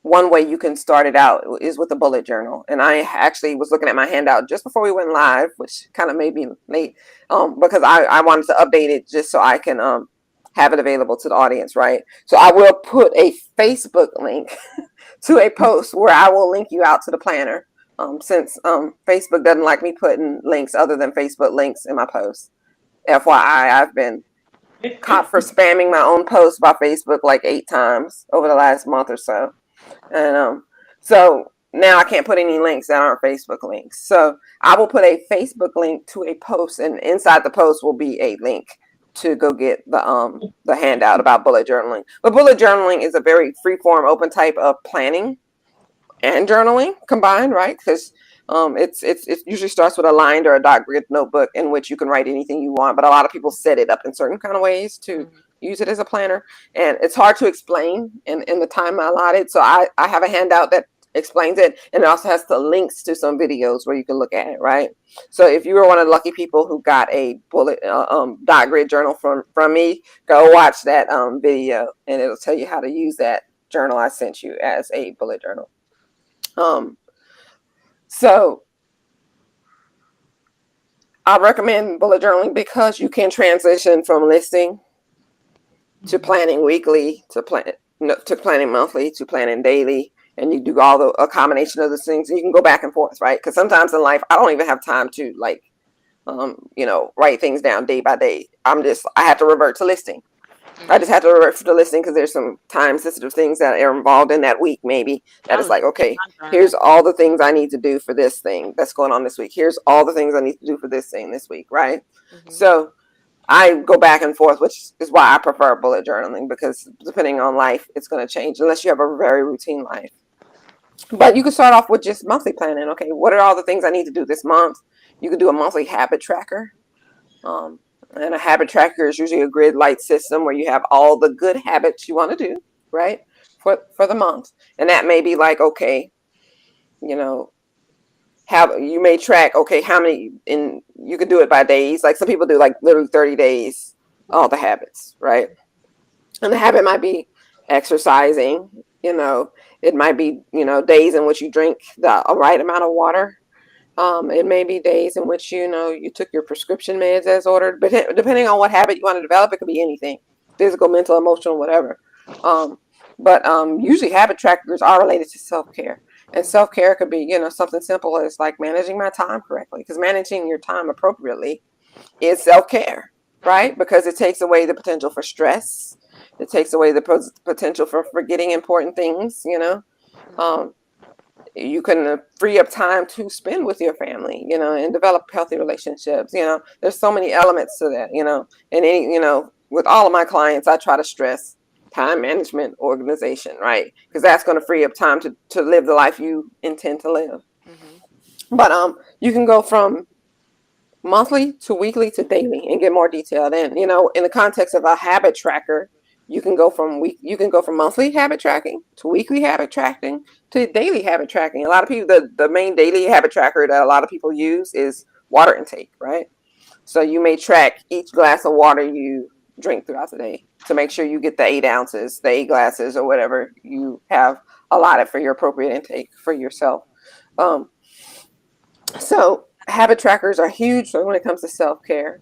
one way you can start it out is with a bullet journal. And I actually was looking at my handout just before we went live, which kind of made me late, because I wanted to update it just so I can have it available to the audience, right? So I will put a Facebook link to a post where I will link you out to the planner, since Facebook doesn't like me putting links other than Facebook links in my posts. FYI, I've been caught for spamming my own post by Facebook like 8 times over the last month or so. And so now I can't put any links that aren't Facebook links. So I will put a Facebook link to a post, and inside the post will be a link to go get the handout about bullet journaling. But bullet journaling is a very free form, open type of planning and journaling combined, right? Because it usually starts with a lined or a dot grid notebook in which you can write anything you want. But a lot of people set it up in certain kind of ways to use it as a planner, and it's hard to explain in the time allotted. So I have a handout that explains it, and it also has the links to some videos where you can look at it, right? So if you were one of the lucky people who got a bullet dot grid journal from me, go watch that video, and it'll tell you how to use that journal I sent you as a bullet journal. So I recommend bullet journaling because you can transition from listing to planning weekly, to planning monthly, to planning daily, and you do a combination of those things, and you can go back and forth, right? Because sometimes in life I don't even have time to write things down day by day. I have to revert to listing. I just have to revert to the listing because there's some time sensitive things that are involved in that week, maybe that is like, okay, here's all the things I need to do for this thing that's going on this week. Here's all the things I need to do for this thing this week, right? So I go back and forth, which is why I prefer bullet journaling, because depending on life, it's going to change unless you have a very routine life. But you can start off with just monthly planning. Okay, what are all the things I need to do this month? You could do a monthly habit tracker. And a habit tracker is usually a grid-like system where you have all the good habits you want to do, right, for the month. And that may be like, okay, you may track, okay, how many, and you could do it by days. Like some people do like literally 30 days, all the habits, right? And the habit might be exercising, it might be, days in which you drink the right amount of water. It may be days in which, you took your prescription meds as ordered, but depending on what habit you want to develop, it could be anything, physical, mental, emotional, whatever. But usually habit trackers are related to self-care, and self-care could be, something simple as like managing my time correctly, because managing your time appropriately is self-care, right? Because it takes away the potential for stress. It takes away the potential for forgetting important things, you can free up time to spend with your family, and develop healthy relationships. There's so many elements to that, and with all of my clients, I try to stress time management, organization, right? Because that's going to free up time to live the life you intend to live. But you can go from monthly to weekly to daily and get more detailed. And in the context of a habit tracker, you can go from monthly habit tracking to weekly habit tracking to daily habit tracking. A lot of people, the main daily habit tracker that a lot of people use is water intake, right? So you may track each glass of water you drink throughout the day to make sure you get the 8 ounces, the 8 glasses, or whatever you have allotted for your appropriate intake for yourself. So habit trackers are huge when it comes to self-care.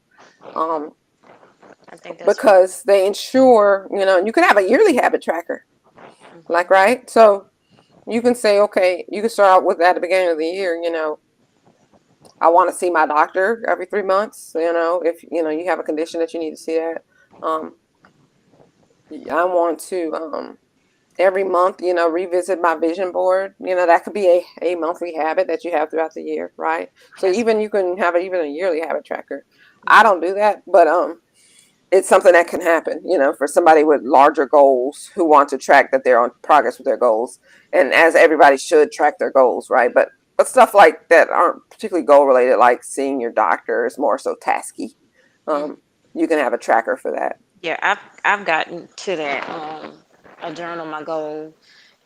I think that's Because they ensure, you can have a yearly habit tracker, like, right? So you can say, okay, you can start out with at the beginning of the year, I want to see my doctor every 3 months, if, you have a condition that you need to see that. I want to, every month, revisit my vision board. That could be a monthly habit that you have throughout the year, right? So even you can have even a yearly habit tracker. I don't do that, but it's something that can happen, for somebody with larger goals who want to track that they're on progress with their goals. And as everybody should track their goals, right? But stuff like that aren't particularly goal related, like seeing your doctor is more so tasky. You can have a tracker for that. Yeah, I've gotten to that. I journal my goal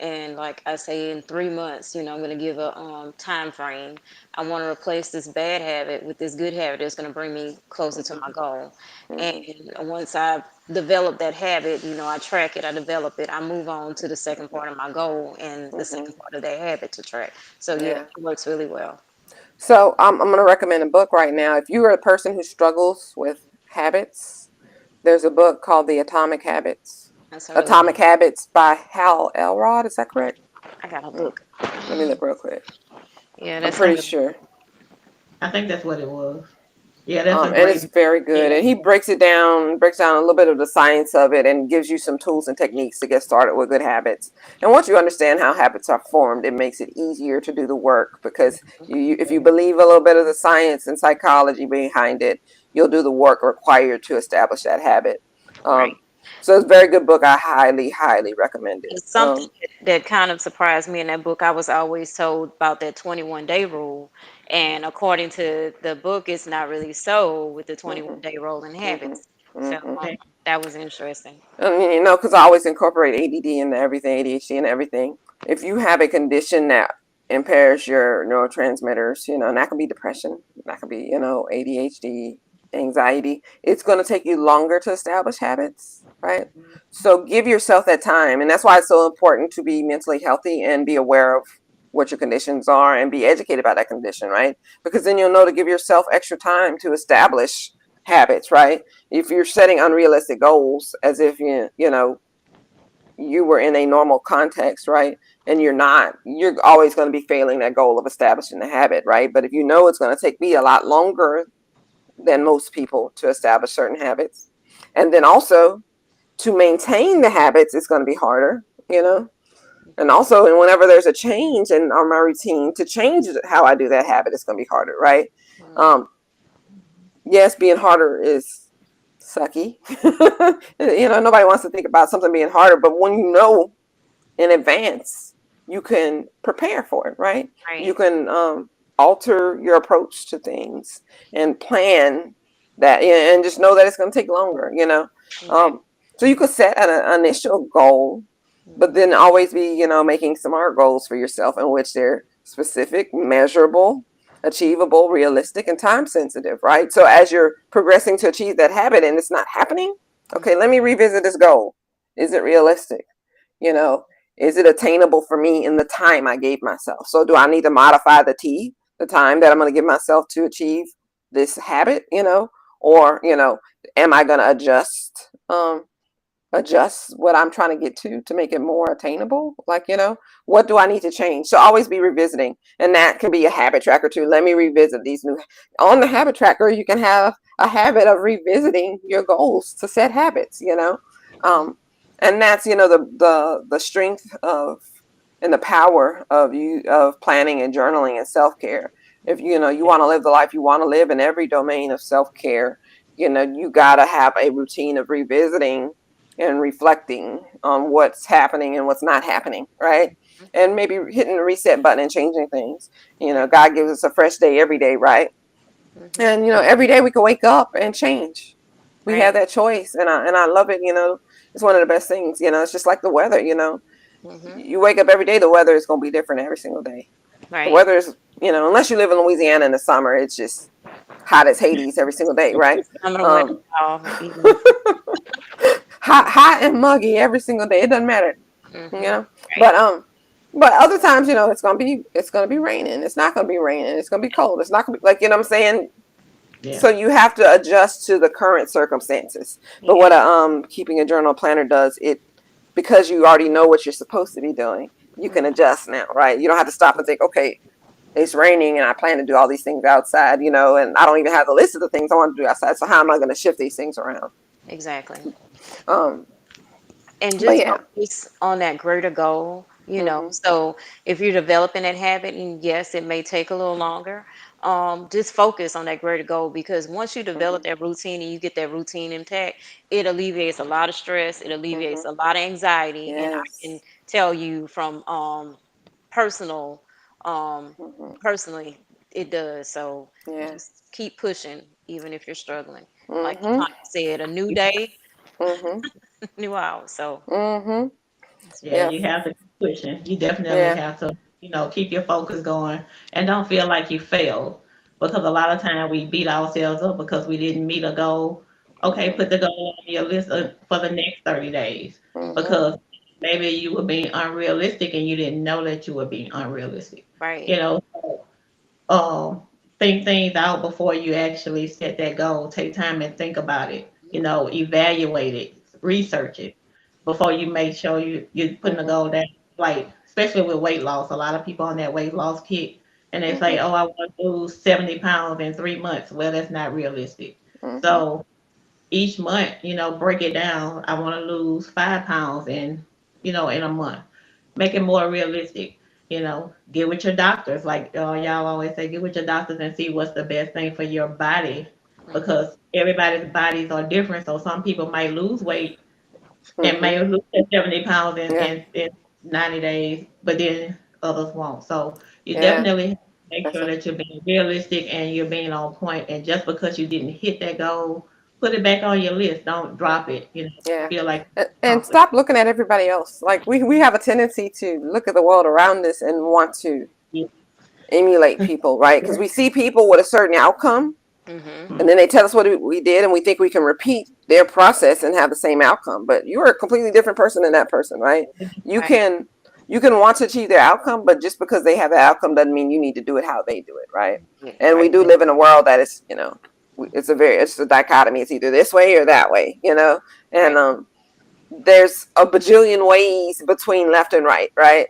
and like I say, in 3 months, I'm going to give a time frame. I want to replace this bad habit with this good habit that's going to bring me closer to my goal. And Mhm. once I've developed that habit, I track it, I develop it, I move on to the second part of my goal and the Mhm. second part of that habit to track. So yeah, Yeah. it works really well. So I'm going to recommend a book right now. If you are a person who struggles with habits, there's a book called The Atomic Habits. That's heard of it. Atomic Habits by Hal Elrod. Is that correct? I gotta Mm, look. let me look real quick. Yeah, I'm that pretty sounded. sure. I think that's what it was. Yeah, that's a And it's great. very good. Yeah. And he breaks down a little bit of the science of it and gives you some tools and techniques to get started with good habits. And once you understand how habits are formed, it makes it easier to do the work because if you believe a little bit of the science and psychology behind it, you'll do the work required to establish that habit. Right. Um, so it's a very good book. I highly, highly recommend it. It's something that kind of surprised me in that book. I was always told about that 21-day rule. And according to the book, it's not really so with the Mhm, 21-day rule and mhm, habits. So mhm. Okay. that was interesting. I mean, because I always incorporate ADD into everything, ADHD into everything. If you have a condition that impairs your neurotransmitters, and that could be depression, that could be, ADHD, anxiety, it's going to take you longer to establish habits, right? So give yourself that time. And that's why it's so important to be mentally healthy and be aware of what your conditions are and be educated about that condition, right? Because then you'll know to give yourself extra time to establish habits, right? If you're setting unrealistic goals as if you were in a normal context, right? And you're not, you're always going to be failing that goal of establishing the habit, right? But if you know it's going to take me a lot longer than most people to establish certain habits, and then also to maintain the habits, it's going to be harder. And also, and whenever there's a change in my routine, to change how I do that habit, it's going to be harder, right? Mhm. um, yes, being harder is sucky. Nobody wants to think about something being harder, but when you know in advance, you can prepare for it, right? You Right. can alter your approach to things and plan that, and just know that it's going to take longer. Exactly. Um, so you could set an initial goal, but Mhm. then always be, making smart goals for yourself in which they're specific, measurable, achievable, realistic, and time sensitive, right? So as you're progressing to achieve that habit and it's not happening, okay, let me revisit this goal. Is it realistic? You know, is it attainable for me in the time I gave myself? So do I need to modify the time that I'm going to give myself to achieve this habit, or, am I going to adjust what I'm trying to get to make it more attainable? Like, what do I need to change? So always be revisiting. And that can be a habit tracker too. Let me revisit these new on the habit tracker. You can have a habit of revisiting your goals to set habits. Um, and that's, the strength of and the power of planning and journaling and self-care. If you want to live the life you want to live in every domain of self-care, you got to have a routine of revisiting and reflecting on what's happening and what's not happening, right? And maybe hitting the reset button and changing things. Right. God gives us a fresh day every day, right? Mhm. And every day we can wake up and change. We Right. have that choice, and I love it. It's one of the best things. It's just like the weather. Mhm. You wake up every day, the weather is going to be different every single day. The Right. weather is, unless you live in Louisiana in the summer, it's just hot as Hades every single day, right? I'm gonna wear Um, even. hot and muggy every single day. It doesn't matter, you Mhm. know. Right. But but other times, it's gonna be raining. It's not gonna be raining. It's gonna be cold. It's not gonna be like what I'm saying. Yeah. So you have to adjust to the current circumstances. But Yeah. what a keeping a journal planner does, it because you already know what you're supposed to be doing, you can Mhm. adjust now, right? You don't have to stop and think, okay, it's raining and I plan to do all these things outside, and I don't even have the list of the things I want to do outside. So how am I going to shift these things around? Exactly. Um, And but just yeah. focus on that greater goal, Mhm. so if you're developing that habit, and yes, it may take a little longer, just focus on that greater goal, because once you develop Mhm. that routine and you get that routine intact, it alleviates a lot of stress, it alleviates Mhm. a lot of anxiety, and I can Yes. tell you from personal um Mhm. personally, it does. So Yeah. just keep pushing even if you're struggling. Like Mhm. Tanya said, a new day, Mhm. new hours. So Mhm. Yeah, Yeah. you have to. pushing. You definitely Yeah. have to, keep your focus going and don't feel like you failed. Because a lot of time we beat ourselves up because we didn't meet a goal. Okay, Mm-hmm. put the goal on your list for the next 30 days Mm-hmm. because maybe you were being unrealistic and you didn't know that you were being unrealistic. Right. You know, um, think things out before you actually set that goal. Take time and think about it. Evaluate it, research it before you make sure you're putting a Mm-hmm. goal down. Like especially with weight loss, a lot of people on that weight loss kick, and they Mm-hmm. say, "Oh, I want to lose 70 pounds in 3 months." Well, that's not realistic. Mm-hmm. So each month, break it down. I want to lose 5 pounds in a month. Make it more realistic. Get with your doctors. Like y'all always say, get with your doctors and see what's the best thing for your body Mhm. because everybody's bodies are different. So some people might lose weight and Mm-hmm. may lose that 70 pounds in, Yeah. in, in 90 days, but then others won't. So you Yeah. definitely have to make That's sure a that you're being realistic and you're being on point. And just because you didn't hit that goal, put it back on your list. Don't drop it. yeah. Feel like And accomplished. stop looking at everybody else. Like we have a tendency to look at the world around us and want to Yeah. emulate people, right? Because we see people with a certain outcome, Mhm. and then they tell us what we did, and we think we can repeat their process and have the same outcome. But you're a completely different person than that person, right? You Right. can you can want to achieve their outcome, but just because they have that outcome doesn't mean you need to do it how they do it, right? Yeah. And we Right. do live in a world that is, it's a dichotomy. It's either this way or that way, and Right. there's a bajillion ways between left and right, right?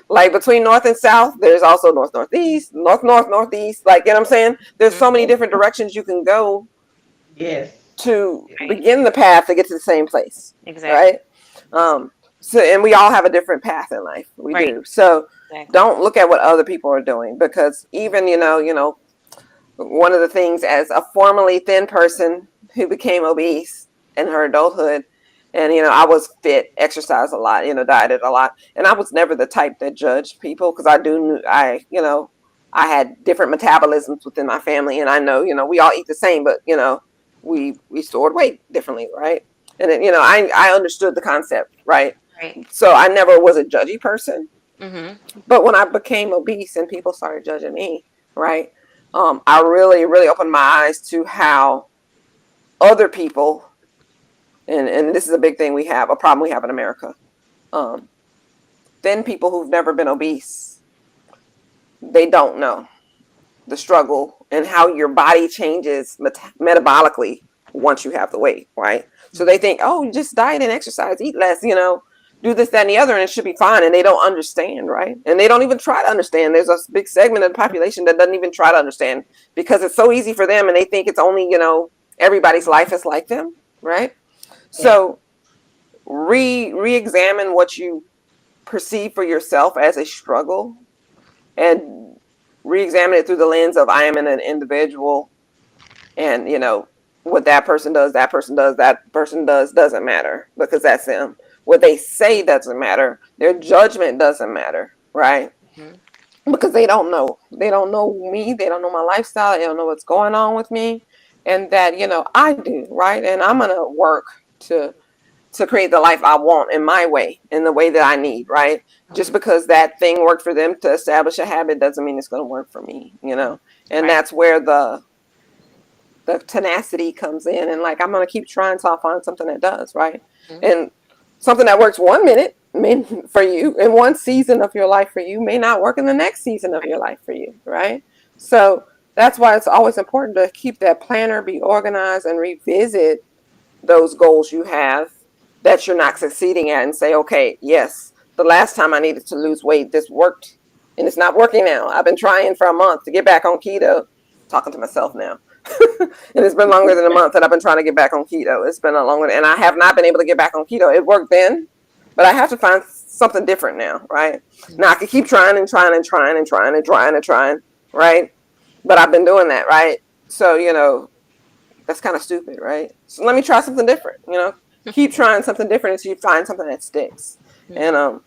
Like between north and south, there's also north northeast, north northeast. Like, what I'm saying? There's Mhm. so many different directions you can go Yes. to Right. begin the path to get to the same place, Exactly. right? So and we all have a different path in life. We Right. do. So Exactly. don't look at what other people are doing because even one of the things as a formerly thin person who became obese in her adulthood, and I was fit, exercised a lot, dieted a lot, and I was never the type that judged people because I had different metabolisms within my family, and I know we all eat the same, but we stored weight differently, right? And then, I understood the concept, right? Right. So I never was a judgy person, Mhm. but when I became obese and people started judging me, right, I really, really opened my eyes to how other people, and this is a big thing a problem we have in America, um, thin people who've never been obese, they don't know the struggle and how your body changes metabolically once you have the weight, right? So they Mhm. think, oh, just diet and exercise, eat less, do this, that, and the other, and it should be fine. And they don't understand, right? And they don't even try to understand. There's a big segment of the population that doesn't even try to understand because it's so easy for them and they think it's only, everybody's life is like them, right? Yes. So re-examine what you perceive for yourself as a struggle and re-examine it through the lens of I am an individual, and what that person does, doesn't matter because that's them. What they say doesn't matter. Their judgment doesn't matter, right? Mhm. Because they don't know me, they don't know my lifestyle, they don't know what's going on with me, and that I do, right? And I'm gonna work to create the life I want in my way, in the way that I need, right? Just Mhm. because that thing worked for them to establish a habit doesn't mean it's going to work for me. And Right. that's where the tenacity comes in, and like I'm going to keep trying till I find something that does, right? Mhm. And something that works 1 minute for you in one season of your life for you may not work in the next season of Right. your life for you, right? So that's why it's always important to keep that planner, be organized, and revisit those goals you have that you're not succeeding at and say, okay, yes, the last time I needed to lose weight, this worked and it's not working now. I've been trying for a month to get back on keto, talking to myself now. And it's been longer than a month that I've been trying to get back on keto. It's been a longer, and I have not been able to get back on keto. It worked then, but I have to find something different now, right? Now I Mhm. can keep trying and trying and trying and trying and trying and trying, right? But I've been doing that, right? So, that's kind of stupid, right? So let me try something different, keep trying something different until you find something that sticks. And Mhm.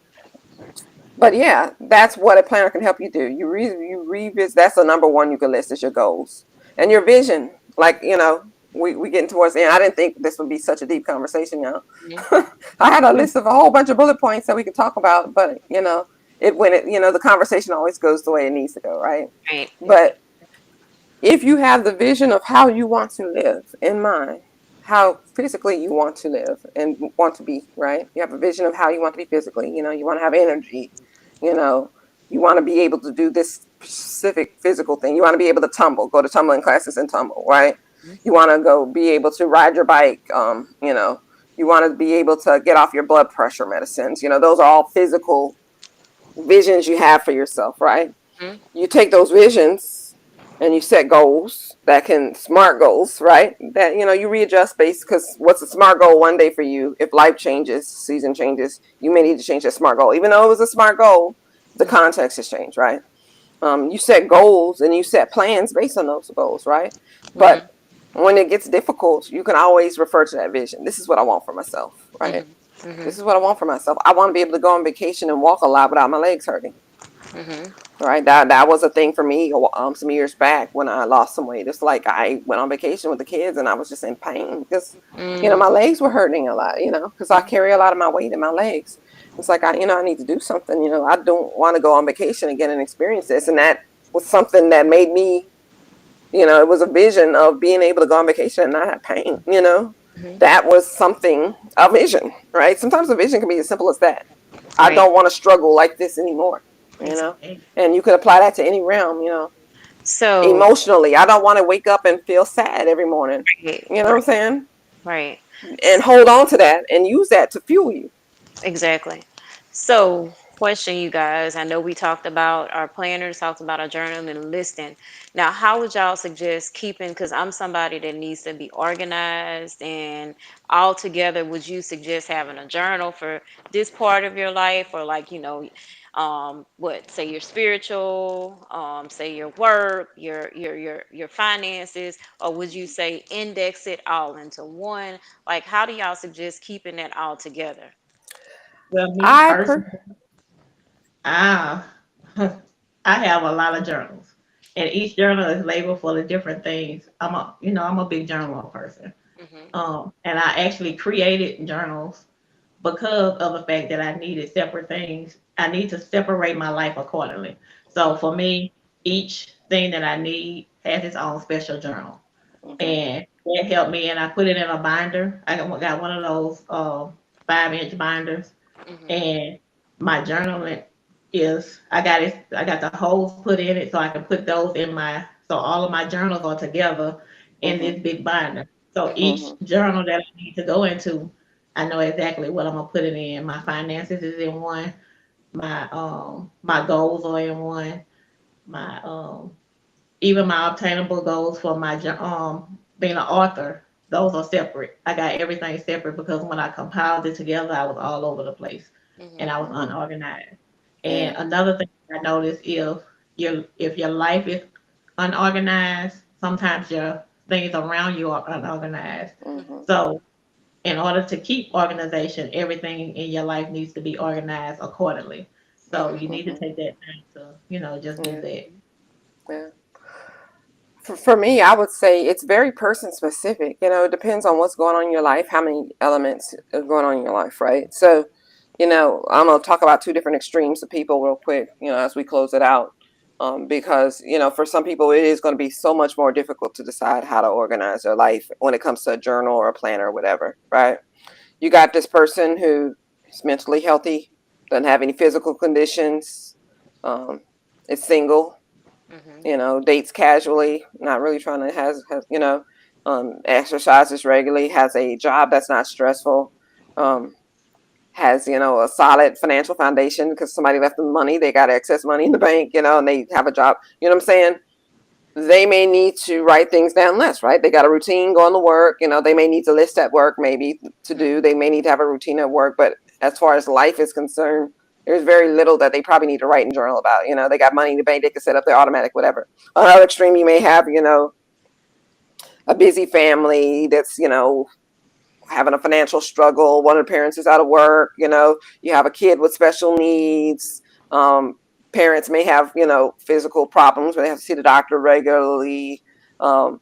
but yeah, that's what a planner can help you do. You revisit. That's the number one you can list is your goals and your vision. Like we getting towards the end. I didn't think this would be such a deep conversation, y'all. Mhm. I had a list of a whole bunch of bullet points that we could talk about, but the conversation always goes the way it needs to go, right? Right. But if you have the vision of how you want to live in mind, how physically you want to live and want to be, right? You have a vision of how you want to be physically. You want to have energy. You know, you want to be able to do this specific physical thing. You want to be able to tumble, go to tumbling classes and tumble, right? Mhm. You want to go be able to ride your bike. You want to be able to get off your blood pressure medicines. Those are all physical visions you have for yourself, right? Mhm. You take those visions and you set goals that can smart goals, right? That you readjust based, because what's a smart goal one day for you? If life changes, season changes, you may need to change that smart goal. Even though it was a smart goal, the context has changed, right? You set goals and you set plans based on those goals, right? But Mhm. when it gets difficult, you can always refer to that vision. This is what I want for myself, right? Mhm. Mhm. This is what I want for myself. I want to be able to go on vacation and walk a lot without my legs hurting. Mhm. Right, that was a thing for me some years back when I lost some weight. It's like I went on vacation with the kids and I was just in pain because Mhm. my legs were hurting a lot, because I carry a lot of my weight in my legs. It's like I need to do something. I don't want to go on vacation again and experience this. And that was something that made me, it was a vision of being able to go on vacation and not have pain. Mhm. That was something, a vision, right? Sometimes a vision can be as simple as that. I Right. don't want to struggle like this anymore, you know? Exactly. And you could apply that to any realm. So, Emotionally, I don't want to wake up and feel sad every morning. right, You know what I'm right, saying? right. And hold on to that and use that to fuel you. Exactly. So, question you guys. I know we talked about our planners, talked about our journal and listing. Now, how would y'all suggest keeping? Because I'm somebody that needs to be organized and all together. Would you suggest having a journal for this part of your life, or like what say your spiritual, say your work, your finances, or would you say index it all into one? Like, how do y'all suggest keeping that all together? Well, me I per personally, I I have a lot of journals, and each journal is labeled for the different things. I'm a big journal person. Mhm. And I actually created journals because of the fact that I needed separate things. I need to separate my life accordingly. So for me, each thing that I need has its own special journal, Mhm. and it helped me. And I put it in a binder. I got one of those 5-inch binders, Mhm. and my journaling is I got it. I got the holes put in it so I can put those in my. So all of my journals are together in Mhm. this big binder. So Mhm. each Mhm. journal that I need to go into, I know exactly what I'm gonna put it in. My finances is in one. My goals are in one. My even my obtainable goals for my being an author, those are separate. I got everything separate because when I compiled it together, I was all over the place and I Mhm. was Mhm. unorganized. Yeah. And another thing I noticed, if your life is unorganized, sometimes your things around you are unorganized. Mhm. So in order to keep organization, everything in your life needs to be organized accordingly. So Mhm. you need to Mhm. take that time to, just do Yeah. that. Yeah. For me, I would say it's very person specific. It depends on what's going on in your life, how many elements are going on in your life, right? So, I'm going to talk about two different extremes of people real quick, as we close it out. Because, for some people, it is going to be so much more difficult to decide how to organize their life when it comes to a journal or a planner or whatever, right? You got this person who is mentally healthy, doesn't have any physical conditions, um, is single, Mhm. dates casually, not really trying to exercises regularly, has a job that's not stressful, um, has, a solid financial foundation because somebody left them money, they got excess money in the bank, and they have a job, you know what I'm saying? They may need to write things down less, right? They got a routine going to work, they may need to list at work maybe to do, Mhm. they may need to have a routine at work, but as far as life is concerned, there's very little that they probably need to write and journal about. They got money in the bank, they can set up their automatic, whatever. On the other extreme, you may have, a busy family that's, having a financial struggle. One of the parents is out of work, you have a kid with special needs. Parents may have, physical problems where they have to see the doctor regularly. Um,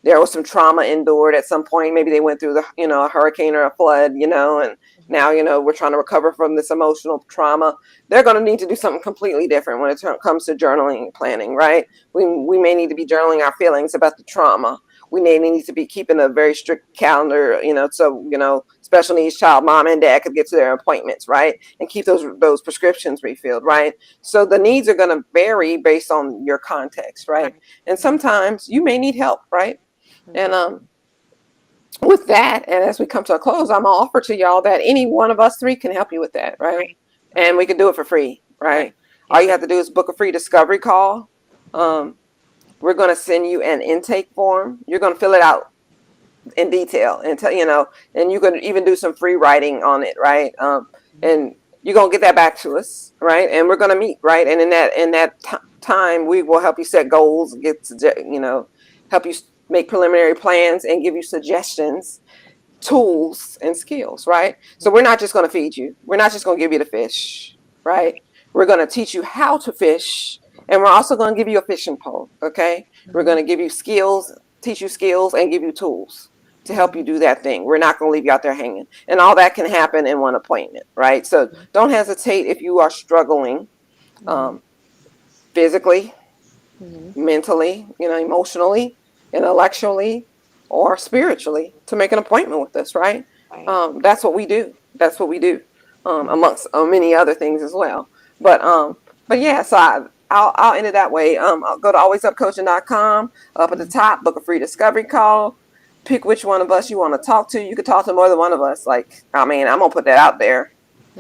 there was some trauma endured at some point. Maybe they went through a hurricane or a flood, and now, we're trying to recover from this emotional trauma. They're going to need to do something completely different when it comes to journaling and planning, right? We may need to be journaling our feelings about the trauma. We may need to be keeping a very strict calendar, so, special needs child, mom and dad could get to their appointments, right? And keep those prescriptions refilled, right? So the needs are going to vary based on your context, right? Right. And sometimes you may need help, right? And Mhm. with that, and as we come to a close, I'm gonna offer to y'all that any one of us three can help you with that, right? Right. And we can do it for free, Right. right? All Yes, you ma'am. have to do is book a free discovery call. We're gonna send you an intake form. You're gonna fill it out in detail and and you can even do some free writing on it, right? And you're gonna get that back to us, right? And we're gonna meet, right? And in that time, we will help you set goals, help you make preliminary plans, and give you suggestions, tools, and skills, right? So we're not just going to feed you. We're not just going to give you the fish, right? We're going to teach you how to fish, and we're also going to give you a fishing pole, okay? We're going Mhm. to give you skills, teach you skills, and give you tools to help you Mhm. do that thing. We're not going to leave you out there hanging. And all that can happen in one appointment, right? So don't hesitate if you are struggling Mhm. um, physically, Mhm. mentally, emotionally, intellectually, or spiritually to make an appointment with us, right? Right. That's what we do. That's what we do, Mhm. amongst many other things as well. But yeah, so I'll end it that way. I'll go to alwaysupcoaching.com. Up at the Mhm. top, book a free discovery call. Pick which one of us you want to talk to. You could talk to more than one of us. Like, I mean, I'm gonna put that out there.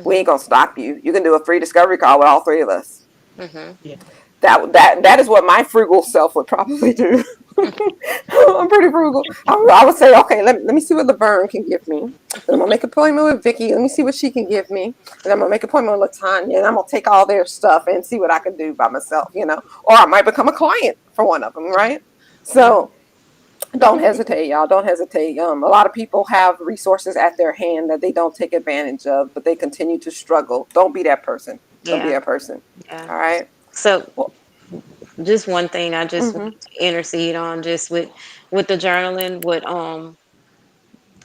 We ain't Mhm. gonna stop you. You can do a free discovery call with all three of us. Mhm. Yeah. That is what my frugal self would probably do. I'm pretty frugal. I would say, okay, let me see what Laverne can give me. Then I'm gonna make an appointment with Vicky. Let me see what she can give me. And I'm gonna make an appointment with Latanya, and I'm gonna take all their stuff and see what I can do by myself, Or I might become a client for one of them, right? Mhm. So don't hesitate, y'all. Don't hesitate. A lot of people have resources at their hand that they don't take advantage of, but they continue to struggle. Don't be that person. Don't be Yeah. that person. Yeah. All right. So Well, just one thing I just mm-hmm, want to intercede on just with the journaling, with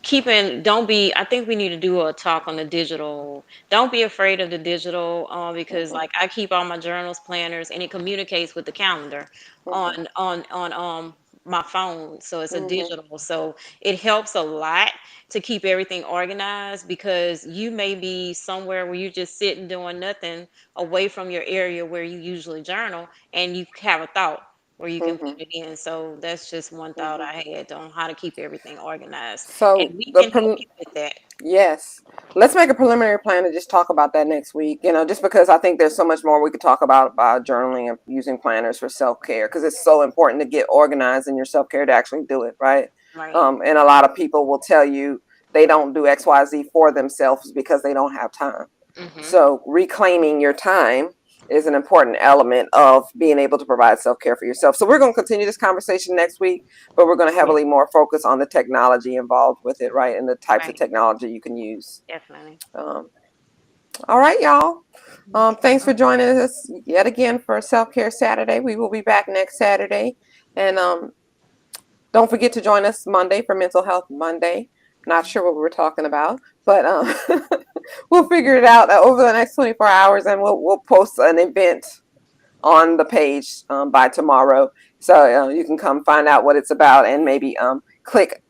keeping don't be I think we need to do a talk on the digital. Don't be afraid of the digital, because mm-hmm, like I keep all my journals, planners, and it communicates with the calendar mm-hmm, on my phone, so it's a mm-hmm, digital, so it helps a lot to keep everything organized, because you may be somewhere where you're just sitting doing nothing away from your area where you usually journal, and you have a thought where you can mm-hmm, put it in. So that's just one thought mm-hmm. I had on how to keep everything organized. And So we can help you with that. yes, let's make a preliminary plan and just talk about that next week. Just because I think there's so much more we could talk about journaling and using planners for self care, because it's so important to get organized in your self care to actually do it right. Right. And a lot of people will tell you they don't do X Y Z for themselves because they don't have time. Mhm. So reclaiming your time is an important element of being able to provide self-care for yourself. So we're going to continue this conversation next week, but we're going to Yeah. heavily more focus on the technology involved with it, right? And the types of Right. technology you can use. Definitely. Um, all right, y'all. Thanks for joining us yet again for Self-Care Saturday. We will be back next Saturday. And don't forget to join us Monday for Mental Health Monday. Not sure what we were talking about, but we'll figure it out over the next 24 hours, and we'll post an event on the page by tomorrow, so you can come find out what it's about and maybe click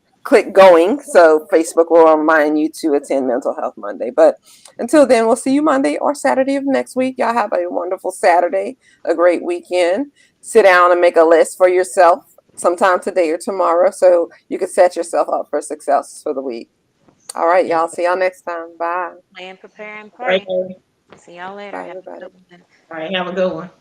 going, so Facebook will remind you to attend Mental Health Monday. But until then, we'll see you Monday or Saturday of next week. Y'all have a wonderful Saturday, a great weekend. Sit down and make a list for yourself sometime today or tomorrow so you can set yourself up for success for the week. All right, Yeah. y'all. See y'all next time. Bye. Plan, prepare, and Great pray. day. See y'all later. Bye, Have a everybody. good one. All right. Have a good one.